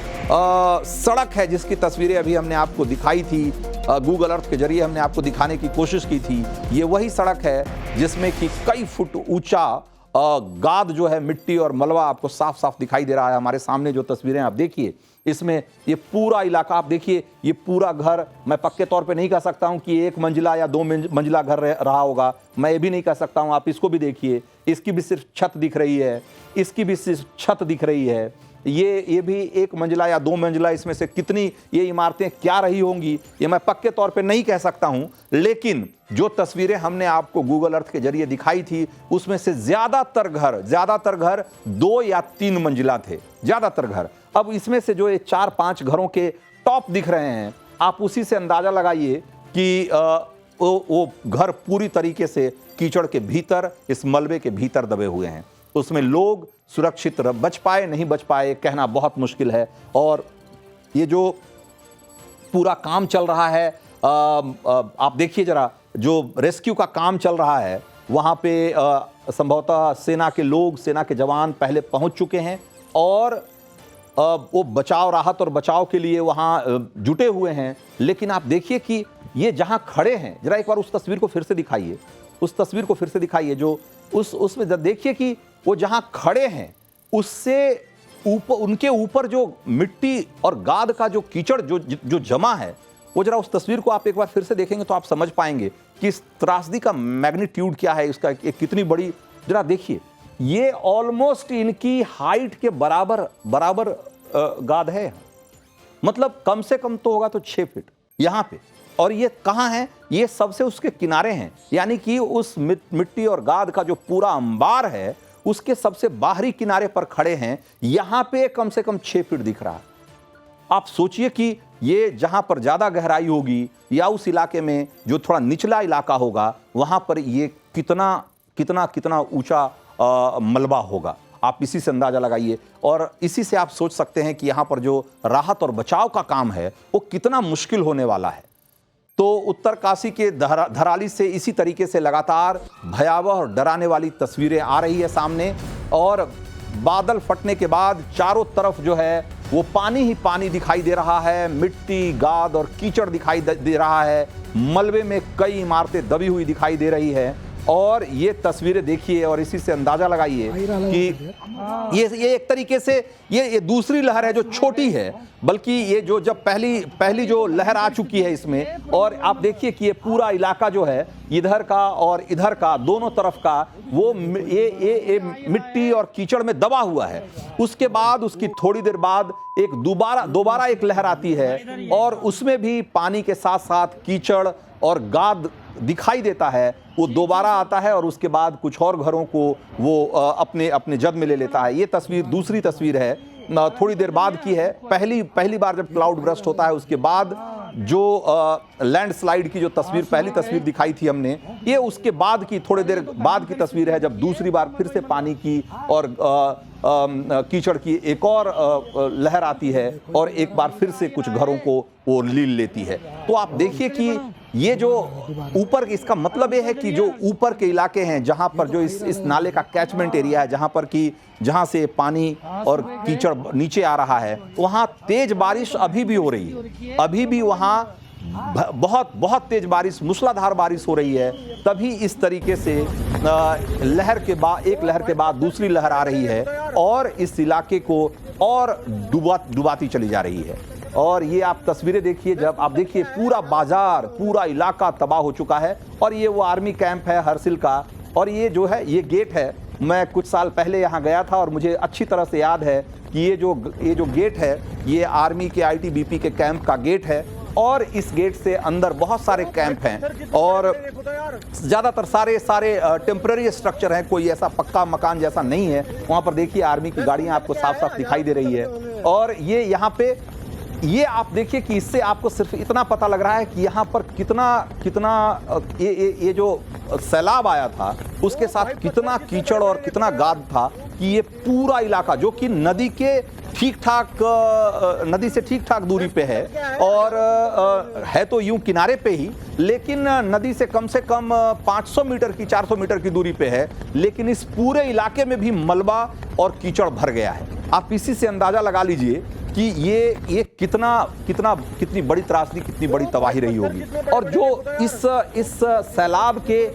सड़क है जिसकी तस्वीरें अभी हमने आपको दिखाई थी, गूगल अर्थ के जरिए हमने आपको दिखाने की कोशिश की थी। ये वही सड़क है जिसमें कि कई फुट ऊंचा गाद जो है, मिट्टी और मलबा आपको साफ साफ दिखाई दे रहा है। हमारे सामने जो तस्वीरें आप देखिए, इसमें ये पूरा इलाका आप देखिए, ये पूरा घर, मैं पक्के तौर पे नहीं कह सकता हूं कि 1 मंजिला या 2 मंजिला घर रहा होगा, मैं ये भी नहीं कह सकता हूं। आप इसको भी देखिए, इसकी भी सिर्फ छत दिख रही है, इसकी भी सिर्फ छत दिख रही है। ये भी 1 मंजिला या 2 मंजिला, इसमें से कितनी ये इमारतें क्या रही होंगी ये मैं पक्के तौर पे नहीं कह सकता हूं। लेकिन जो तस्वीरें हमने आपको गूगल अर्थ के जरिए दिखाई थी उसमें से ज्यादातर घर 2 या 3 मंजिला थे, ज्यादातर घर। अब इसमें से जो ये 4-5 घरों के टॉप दिख रहे हैं, आप उसी से अंदाजा लगाइए कि वो घर पूरी तरीके से कीचड़ के भीतर, इस मलबे के भीतर दबे हुए हैं। उसमें लोग सुरक्षित बच पाए नहीं बच पाए कहना बहुत मुश्किल है। और ये जो पूरा काम चल रहा है, आप देखिए जरा, जो रेस्क्यू का काम चल रहा है वहाँ पे संभवतः सेना के लोग, सेना के जवान पहले पहुँच चुके हैं और वो राहत और बचाव के लिए वहाँ जुटे हुए हैं। लेकिन आप देखिए कि ये जहाँ खड़े हैं, जरा एक बार उस तस्वीर को फिर से दिखाइए, उस तस्वीर को फिर से दिखाइए, जो उसमें देखिए कि वो जहां खड़े हैं उससे ऊपर, उनके ऊपर जो मिट्टी और गाद का जो कीचड़ जो जमा है, वो जरा उस तस्वीर को आप एक बार फिर से देखेंगे तो आप समझ पाएंगे कि इस त्रासदी का मैग्नीट्यूड क्या है, इसका कितनी बड़ी। जरा देखिए, ये ऑलमोस्ट इनकी हाइट के बराबर गाद है, मतलब कम से कम तो होगा तो 6 फीट यहां पे। और ये कहाँ है? ये सबसे उसके किनारे हैं, यानी कि उस मिट्टी और गाद का जो पूरा अंबार है उसके सबसे बाहरी किनारे पर खड़े हैं। यहां पे कम से कम 6 फीट दिख रहा है। आप सोचिए कि ये जहां पर ज्यादा गहराई होगी या उस इलाके में जो थोड़ा निचला इलाका होगा वहां पर ये कितना ऊंचा मलबा होगा। आप इसी से अंदाजा लगाइए और इसी से आप सोच सकते हैं कि यहां पर जो राहत और बचाव का काम है वो कितना मुश्किल होने वाला है। तो उत्तरकाशी के धराली से इसी तरीके से लगातार भयावह और डराने वाली तस्वीरें आ रही है सामने और बादल फटने के बाद चारों तरफ जो है वो पानी ही पानी दिखाई दे रहा है, मिट्टी, गाद और कीचड़ दिखाई दे रहा है, मलबे में कई इमारतें दबी हुई दिखाई दे रही है। और ये तस्वीरें देखिए और इसी से अंदाजा लगाइए कि ये एक तरीके से ये दूसरी लहर है जो छोटी है, बल्कि ये जो जब पहली जो लहर आ चुकी है इसमें। और आप देखिए कि ये पूरा इलाका जो है, इधर का और इधर का, दोनों तरफ का, वो ये मिट्टी और कीचड़ में दबा हुआ है। उसके बाद उसकी थोड़ी देर बाद एक दोबारा एक लहर आती है और उसमें भी पानी के साथ साथ कीचड़ और गाद दिखाई देता है। वो दोबारा आता है और उसके बाद कुछ और घरों को वो अपने जद में ले लेता है। ये तस्वीर दूसरी तस्वीर है, थोड़ी देर बाद की है। पहली बार जब क्लाउड ब्रस्ट होता है उसके बाद जो लैंडस्लाइड की जो तस्वीर, पहली तस्वीर दिखाई थी हमने, ये उसके बाद की, थोड़ी देर बाद की तस्वीर है जब दूसरी बार फिर से पानी की और कीचड़ की एक और लहर आती है और एक बार फिर से कुछ घरों को वो लील लेती है। तो आप देखिए कि ये जो ऊपर, इसका मतलब ये है कि जो ऊपर के इलाके हैं जहां पर जो इस नाले का कैचमेंट एरिया है, जहां से पानी और कीचड़ नीचे आ रहा है, वहां तेज बारिश अभी भी हो रही है। अभी भी वहां बहुत बहुत तेज बारिश, मूसलाधार बारिश हो रही है। तभी इस तरीके से एक लहर के बाद दूसरी लहर आ रही है और इस इलाके को और डुबाती चली जा रही है। और ये आप तस्वीरें देखिए, जब आप देखिए पूरा बाजार, पूरा इलाका तबाह हो चुका है। और ये वो आर्मी कैंप है हरसिल का, और ये जो है ये गेट है। मैं कुछ साल पहले यहाँ गया था और मुझे अच्छी तरह से याद है कि ये जो गेट है ये आर्मी के ITBP के कैंप का गेट है। और इस गेट से अंदर बहुत सारे कैंप हैं और ज़्यादातर सारे टेम्पररी स्ट्रक्चर हैं, कोई ऐसा पक्का मकान जैसा नहीं है। वहाँ पर देखिए आर्मी की गाड़ियाँ आपको साफ साफ दिखाई दे रही है। और ये यहाँ पे ये आप देखिए कि इससे आपको सिर्फ इतना पता लग रहा है कि यहाँ पर कितना ये जो सैलाब आया था उसके साथ कितना कीचड़ और कितना गाद था कि ये पूरा इलाका, जो कि नदी से ठीक ठाक दूरी पे है और है तो यूं किनारे पे ही, लेकिन नदी से कम 500 मीटर की 400 मीटर की दूरी पे है। लेकिन इस पूरे इलाके में भी मलबा और कीचड़ भर गया है। आप इसी से अंदाजा लगा लीजिए कि ये कितनी बड़ी त्रासदी, कितनी बड़ी तबाही रही होगी। और जो इस सैलाब के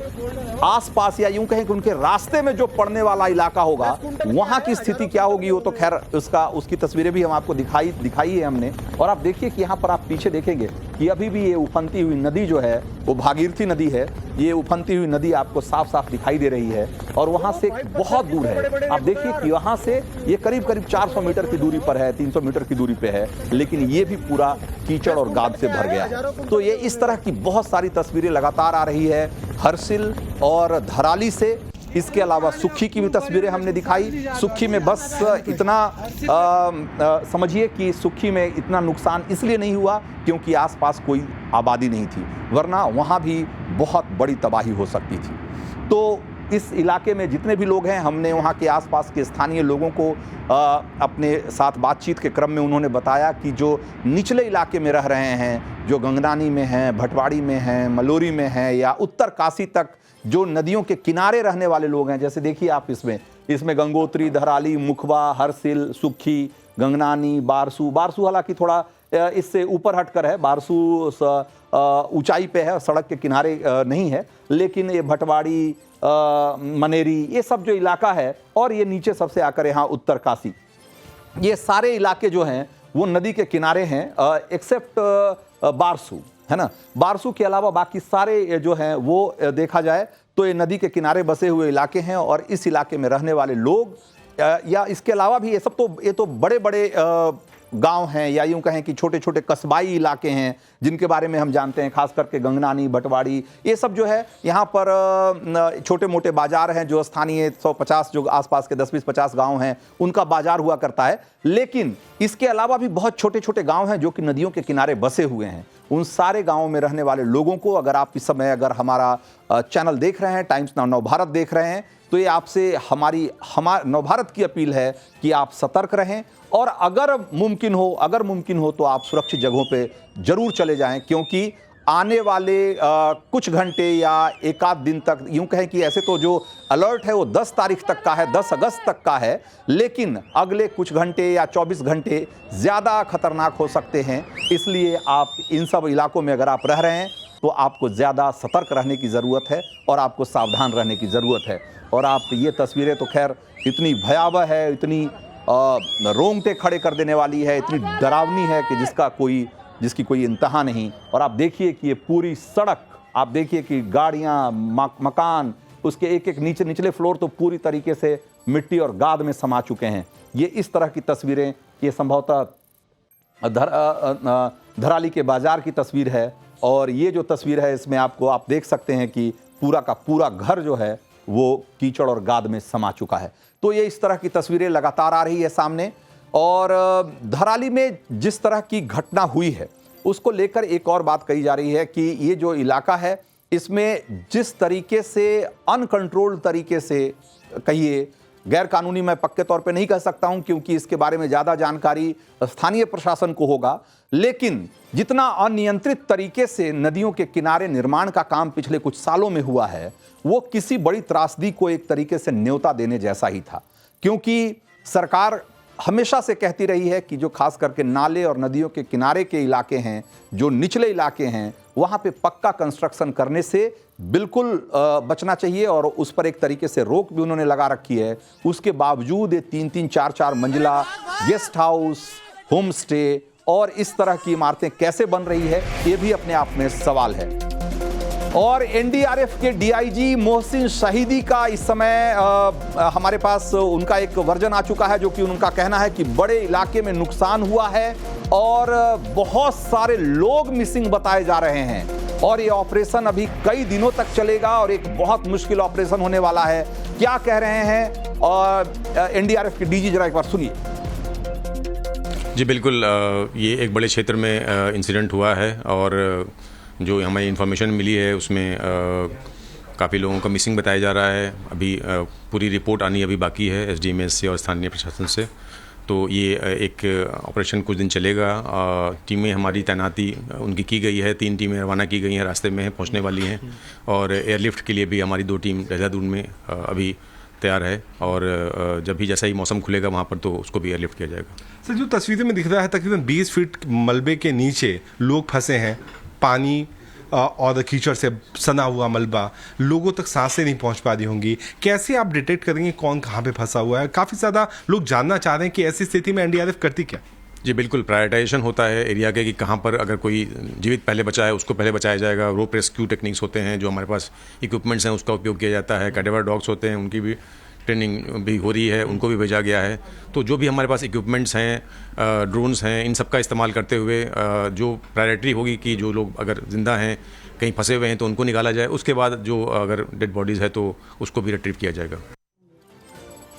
आसपास या यूं कहें कि उनके रास्ते में जो पड़ने वाला इलाका होगा, वहां की स्थिति क्या होगी वो तो खैर उसकी तस्वीरें भी हम आपको दिखाई है हमने। और आप देखिए कि यहाँ पर आप पीछे देखेंगे कि अभी भी ये उफनती हुई नदी जो है वो भागीरथी नदी है। ये उफनती हुई नदी आपको साफ साफ दिखाई दे रही है और वहां से बहुत दूर है। आप देखिए कि वहां से ये करीब 400 मीटर की दूरी पर है, 300 मीटर की दूरी पे है, लेकिन ये भी पूरा कीचड़ और गाद से भर गया है। तो ये इस तरह की बहुत सारी तस्वीरें लगातार आ रही है हरसिल और धराली से। इसके अलावा सुक्खी की भी तस्वीरें हमने दिखाई। सुक्खी में बस इतना समझिए कि सुक्खी में इतना नुकसान इसलिए नहीं हुआ क्योंकि आसपास कोई आबादी नहीं थी, वरना वहाँ भी बहुत बड़ी तबाही हो सकती थी। तो इस इलाके में जितने भी लोग हैं, हमने वहाँ के आसपास के स्थानीय लोगों को अपने साथ बातचीत के क्रम में उन्होंने बताया कि जो निचले इलाके में रह रहे हैं, जो गंगनानी में हैं, भटवाड़ी में हैं, मलोरी में हैं या उत्तर काशी तक जो नदियों के किनारे रहने वाले लोग हैं, जैसे देखिए आप इसमें गंगोत्री, धराली, मुखबा, हरसिल, सुक्खी, गंगनानी, बारसू हालांकि थोड़ा इससे ऊपर हटकर है, बारसू ऊंचाई पे है, सड़क के किनारे नहीं है, लेकिन ये भटवाड़ी, मनेरी, ये सब जो इलाका है और ये नीचे सबसे आकर यहाँ उत्तर काशी, ये सारे इलाके जो हैं वो नदी के किनारे हैं एक्सेप्ट बारसू, है ना। बारसू के अलावा बाकी सारे जो हैं वो देखा जाए तो ये नदी के किनारे बसे हुए इलाके हैं। और इस इलाके में रहने वाले लोग या इसके अलावा भी ये तो बड़े बड़े गांव हैं या यूं कहें कि छोटे छोटे कस्बाई इलाके हैं जिनके बारे में हम जानते हैं, खास करके गंगनानी, भटवाड़ी, ये सब जो है यहाँ पर छोटे मोटे बाजार हैं जो स्थानीय 150 जो आसपास के 10-20-50 गांव हैं उनका बाजार हुआ करता है। लेकिन इसके अलावा भी बहुत छोटे छोटे गांव हैं जो कि नदियों के किनारे बसे हुए हैं। उन सारे गांवों में रहने वाले लोगों को अगर आप इस समय हमारा चैनल देख रहे हैं, टाइम्स नाउ नवभारत देख रहे हैं, तो ये आपसे हमारी नवभारत की अपील है कि आप सतर्क रहें और अगर मुमकिन हो तो आप सुरक्षित जगहों पे जरूर चले जाएं, क्योंकि आने वाले कुछ घंटे या एक आध दिन तक, यूं कहें कि ऐसे तो जो अलर्ट है वो 10 तारीख तक का है, 10 अगस्त तक का है, लेकिन अगले कुछ घंटे या 24 घंटे ज़्यादा खतरनाक हो सकते हैं। इसलिए आप इन सब इलाकों में अगर आप रह रहे हैं तो आपको ज़्यादा सतर्क रहने की ज़रूरत है और आपको सावधान रहने की ज़रूरत है। और आप ये तस्वीरें तो खैर इतनी भयावह है, इतनी रोंगटे खड़े कर देने वाली है, इतनी डरावनी है कि जिसकी कोई इंतहा नहीं। और आप देखिए कि ये पूरी सड़क, आप देखिए कि गाड़ियाँ, मकान, उसके एक निचले फ्लोर तो पूरी तरीके से मिट्टी और गाद में समा चुके हैं। ये इस तरह की तस्वीरें, ये संभवतः धराली के बाजार की तस्वीर है। और ये जो तस्वीर है इसमें आप देख सकते हैं कि पूरा का पूरा घर जो है वो कीचड़ और गाद में समा चुका है। तो ये इस तरह की तस्वीरें लगातार आ रही है सामने। और धराली में जिस तरह की घटना हुई है उसको लेकर एक और बात कही जा रही है कि ये जो इलाका है इसमें जिस तरीके से अनकंट्रोल्ड तरीके से कहिए गैर कानूनी मैं पक्के तौर पे नहीं कह सकता हूं क्योंकि इसके बारे में ज़्यादा जानकारी स्थानीय प्रशासन को होगा, लेकिन जितना अनियंत्रित तरीके से नदियों के किनारे निर्माण का काम पिछले कुछ सालों में हुआ है वो किसी बड़ी त्रासदी को एक तरीके से न्योता देने जैसा ही था। क्योंकि सरकार हमेशा से कहती रही है कि जो खास करके नाले और नदियों के किनारे के इलाके हैं, जो निचले इलाके हैं, वहाँ पे पक्का कंस्ट्रक्शन करने से बिल्कुल बचना चाहिए और उस पर एक तरीके से रोक भी उन्होंने लगा रखी है। उसके बावजूद ये 3-3, 4-4 मंजिला गेस्ट हाउस, होम स्टे और इस तरह की इमारतें कैसे बन रही है, ये भी अपने आप में सवाल है। और एनडीआरएफ के डीआईजी मोहसिन शहीदी का इस समय हमारे पास उनका एक वर्जन आ चुका है, जो कि उनका कहना है कि बड़े इलाके में नुकसान हुआ है और बहुत सारे लोग मिसिंग बताए जा रहे हैं और ये ऑपरेशन अभी कई दिनों तक चलेगा और एक बहुत मुश्किल ऑपरेशन होने वाला है। क्या कह रहे हैं और एनडीआरएफ के डीजी, जरा एक बार सुनिए। जी बिल्कुल, ये एक बड़े क्षेत्र में इंसिडेंट हुआ है और जो हमें इन्फॉर्मेशन मिली है उसमें काफ़ी लोगों का मिसिंग बताया जा रहा है। अभी पूरी रिपोर्ट आनी अभी बाकी है एसडीएमएस से और स्थानीय प्रशासन से। तो ये एक ऑपरेशन कुछ दिन चलेगा। टीमें हमारी तैनाती उनकी की गई है, 3 टीमें रवाना की गई हैं, रास्ते में पहुंचने वाली हैं और एयरलिफ्ट के लिए भी हमारी 2 टीम देहरादून में अभी तैयार है और जब भी जैसा ही मौसम खुलेगा वहाँ पर तो उसको भी एयरलिफ्ट किया जाएगा। सर, जो तस्वीरें में दिख रहा है तकरीबन 20 फीट मलबे के नीचे लोग फंसे हैं, पानी और कीचड़ से सना हुआ मलबा, लोगों तक सांसें नहीं पहुंच पा रही होंगी। कैसे आप डिटेक्ट करेंगे कौन कहाँ पे फंसा हुआ है? काफ़ी ज़्यादा लोग जानना चाह रहे हैं कि ऐसी स्थिति में एनडीआरएफ करती क्या? जी बिल्कुल, प्रायोरिटाइजेशन होता है एरिया के कि कहाँ पर अगर कोई जीवित पहले बचा है उसको पहले बचाया जाएगा। रोप रेस्क्यू टेक्निक्स होते हैं, जो हमारे पास इक्विपमेंट्स हैं उसका उपयोग किया जाता है। कैडेवर डॉग्स होते हैं, उनकी भी ट्रेनिंग भी हो रही है, उनको भी भेजा गया है। तो जो भी हमारे पास इक्विपमेंट्स हैं, ड्रोन्स हैं, इन सब का इस्तेमाल करते हुए जो प्रायोरिटी होगी कि जो लोग अगर जिंदा हैं कहीं फंसे हुए हैं तो उनको निकाला जाए। उसके बाद जो अगर डेड बॉडीज़ है तो उसको भी रिट्रीव किया जाएगा।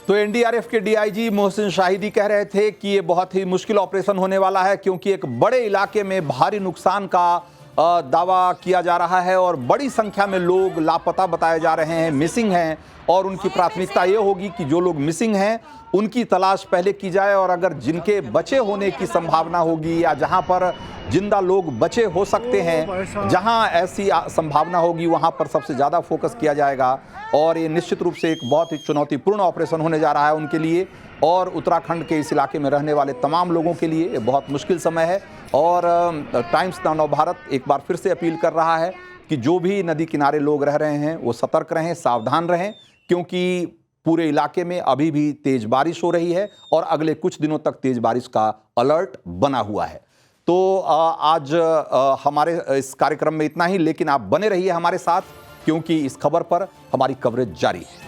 तो एनडीआरएफ के डीआईजी मोहसिन शाहिदी कह रहे थे कि ये बहुत ही मुश्किल ऑपरेशन होने वाला है क्योंकि एक बड़े इलाके में भारी नुकसान का दावा किया जा रहा है और बड़ी संख्या में लोग लापता बताए जा रहे हैं, मिसिंग हैं और उनकी प्राथमिकता ये होगी कि जो लोग मिसिंग हैं उनकी तलाश पहले की जाए और अगर जिनके बचे होने की संभावना होगी या जहां पर जिंदा लोग बचे हो सकते हैं, जहां ऐसी संभावना होगी वहां पर सबसे ज़्यादा फोकस किया जाएगा। और ये निश्चित रूप से एक बहुत ही चुनौतीपूर्ण ऑपरेशन होने जा रहा है उनके लिए और उत्तराखंड के इस इलाके में रहने वाले तमाम लोगों के लिए ये बहुत मुश्किल समय है। और टाइम्स नाउ भारत एक बार फिर से अपील कर रहा है कि जो भी नदी किनारे लोग रह रहे हैं वो सतर्क रहें, सावधान रहें, क्योंकि पूरे इलाके में अभी भी तेज बारिश हो रही है और अगले कुछ दिनों तक तेज बारिश का अलर्ट बना हुआ है। तो आज हमारे इस कार्यक्रम में इतना ही, लेकिन आप बने रहिए हमारे साथ क्योंकि इस खबर पर हमारी कवरेज जारी है।